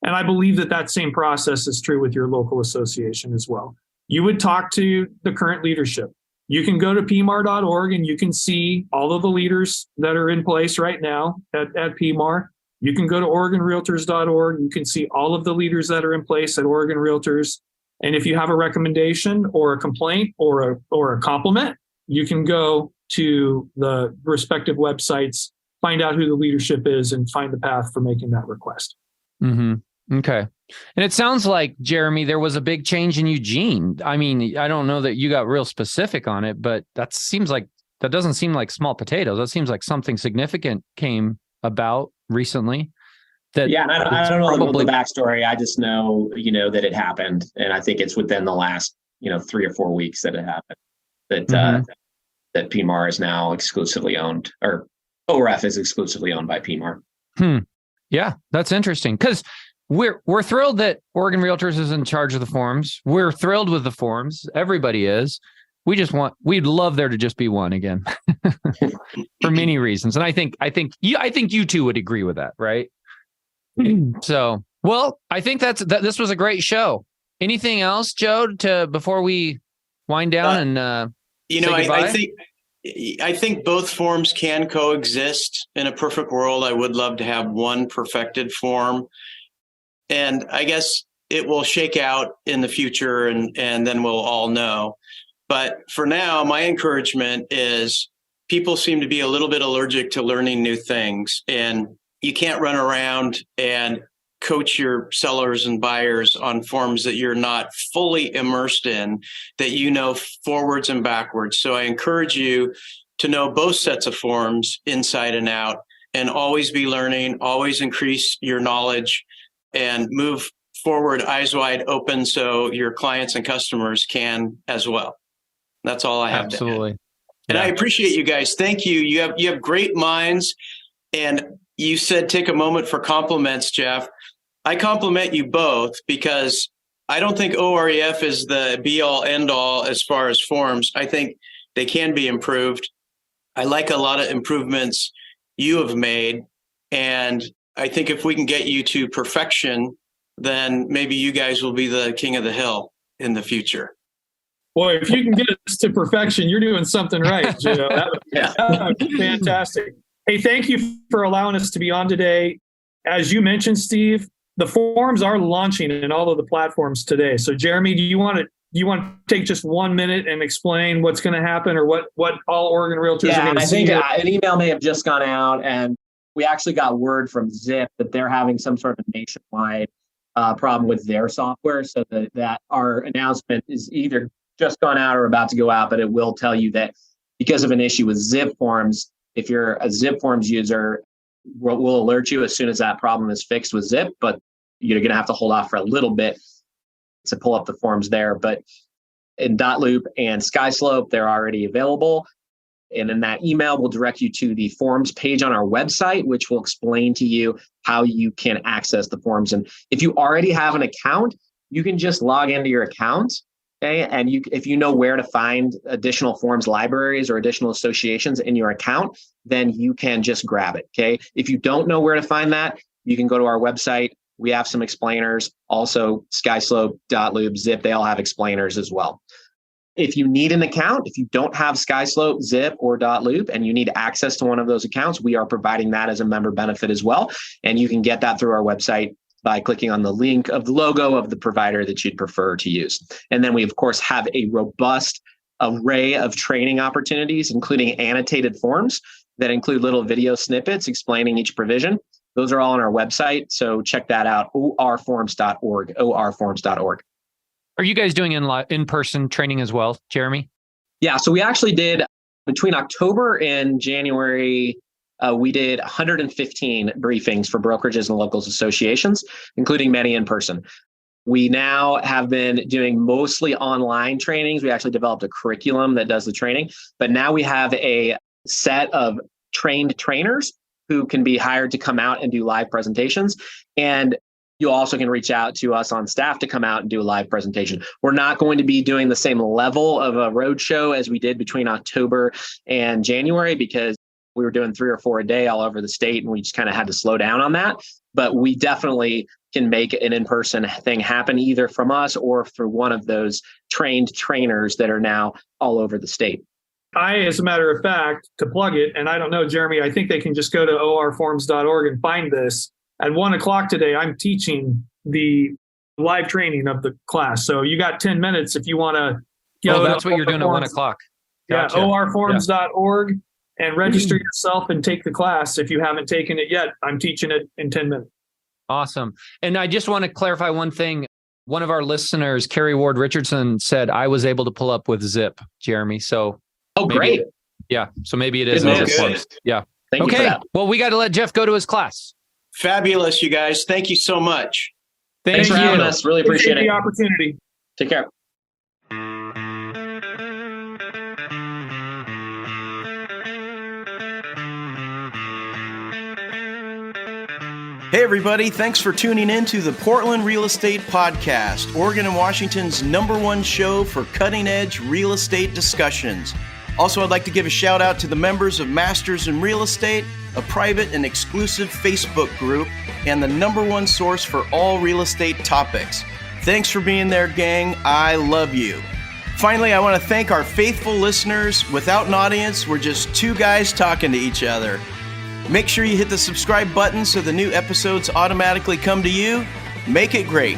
And I believe that same process is true with your local association as well. You would talk to the current leadership. You can go to pmar.org and you can see all of the leaders that are in place right now at PMAR. You can go to OregonRealtors.org. You can see all of the leaders that are in place at Oregon Realtors. And if you have a recommendation or a complaint or a compliment, you can go to the respective websites, find out who the leadership is, and find the path for making that request. Mm-hmm. Okay. And it sounds like, Jeremy, there was a big change in Eugene. I mean, I don't know that you got real specific on it, but that doesn't seem like small potatoes. That seems like something significant came about recently. I don't know the backstory. I just know, that it happened. And I think it's within the last, 3 or 4 weeks that it happened. That PMAR is now exclusively owned, or OREF is exclusively owned by PMAR. Yeah, that's interesting. Because we're thrilled that Oregon Realtors is in charge of the forms. We're thrilled with the forms. Everybody is. We'd love there to just be one again for many reasons. And I think you two would agree with that, right? So, well, I think this was a great show. Anything else, Joe, before we wind down and say goodbye? I think both forms can coexist. In a perfect world, I would love to have one perfected form. And I guess it will shake out in the future and then we'll all know. But for now, my encouragement is people seem to be a little bit allergic to learning new things. And you can't run around and coach your sellers and buyers on forms that you're not fully immersed in, that forwards and backwards. So I encourage you to know both sets of forms inside and out, and always be learning, always increase your knowledge. and move forward eyes wide open so your clients and customers can as well. That's all I have. Absolutely. To add. And I appreciate you guys. Thank you. You have great minds. And you said take a moment for compliments, Jeff. I compliment you both because I don't think OREF is the be all end all as far as forms. I think they can be improved. I like a lot of improvements you have made. And I think if we can get you to perfection, then maybe you guys will be the king of the hill in the future. Boy, if you can get us to perfection, you're doing something right, Joe. That would be fantastic. Hey, thank you for allowing us to be on today. As you mentioned, Steve, the forms are launching in all of the platforms today. So, Jeremy, do you want to take just 1 minute and explain what's going to happen or what all Oregon Realtors are going to see? Yeah, I think an email may have just gone out, and we actually got word from Zip that they're having some sort of nationwide problem with their software. So that our announcement is either just gone out or about to go out, but it will tell you that because of an issue with Zip Forms, if you're a Zip Forms user, we'll alert you as soon as that problem is fixed with Zip, but you're going to have to hold off for a little bit to pull up the forms there. But in Dotloop and SkySlope, they're already available. And in that email, we'll direct you to the forms page on our website, which will explain to you how you can access the forms. And if you already have an account, you can just log into your account. Okay. And if you know where to find additional forms libraries or additional associations in your account, then you can just grab it. Okay. If you don't know where to find that, you can go to our website. We have some explainers. Also, SkySlope, Dotloop, Zip, they all have explainers as well. If you need an account, if you don't have SkySlope, Zip, or Dotloop, and you need access to one of those accounts, we are providing that as a member benefit as well. And you can get that through our website by clicking on the link of the logo of the provider that you'd prefer to use. And then we, of course, have a robust array of training opportunities, including annotated forms that include little video snippets explaining each provision. Those are all on our website. So check that out, orforms.org, orforms.org. Are you guys doing in-person training as well, Jeremy? Yeah, so we actually did, between October and January, we did 115 briefings for brokerages and locals associations, including many in person. We now have been doing mostly online trainings. We actually developed a curriculum that does the training, but now we have a set of trained trainers who can be hired to come out and do live presentations. And you also can reach out to us on staff to come out and do a live presentation. We're not going to be doing the same level of a roadshow as we did between October and January because we were doing 3 or 4 a day all over the state and we just kind of had to slow down on that. But we definitely can make an in-person thing happen either from us or through one of those trained trainers that are now all over the state. As a matter of fact, to plug it, and I don't know, Jeremy, I think they can just go to orforms.org and find this. At 1:00 today, I'm teaching the live training of the class. So you got 10 minutes if you want to go. Oh, that's what you're doing at 1:00. Gotcha. Yeah, orforms.org and register yourself and take the class. If you haven't taken it yet, I'm teaching it in 10 minutes. Awesome. And I just want to clarify one thing. One of our listeners, Carrie Ward Richardson, said I was able to pull up with Zip, Jeremy. So great. Yeah. So maybe it is. Yeah. Thank you for that. Well, we got to let Jeff go to his class. Fabulous, you guys. Thank you so much. Thanks for having us. Really appreciate the opportunity. Take care. Hey, everybody. Thanks for tuning in to the Portland Real Estate Podcast, Oregon and Washington's #1 show for cutting-edge real estate discussions. Also, I'd like to give a shout out to the members of Masters in Real Estate, a private and exclusive Facebook group, and the #1 source for all real estate topics. Thanks for being there, gang. I love you. Finally, I want to thank our faithful listeners. Without an audience, we're just two guys talking to each other. Make sure you hit the subscribe button so the new episodes automatically come to you. Make it great.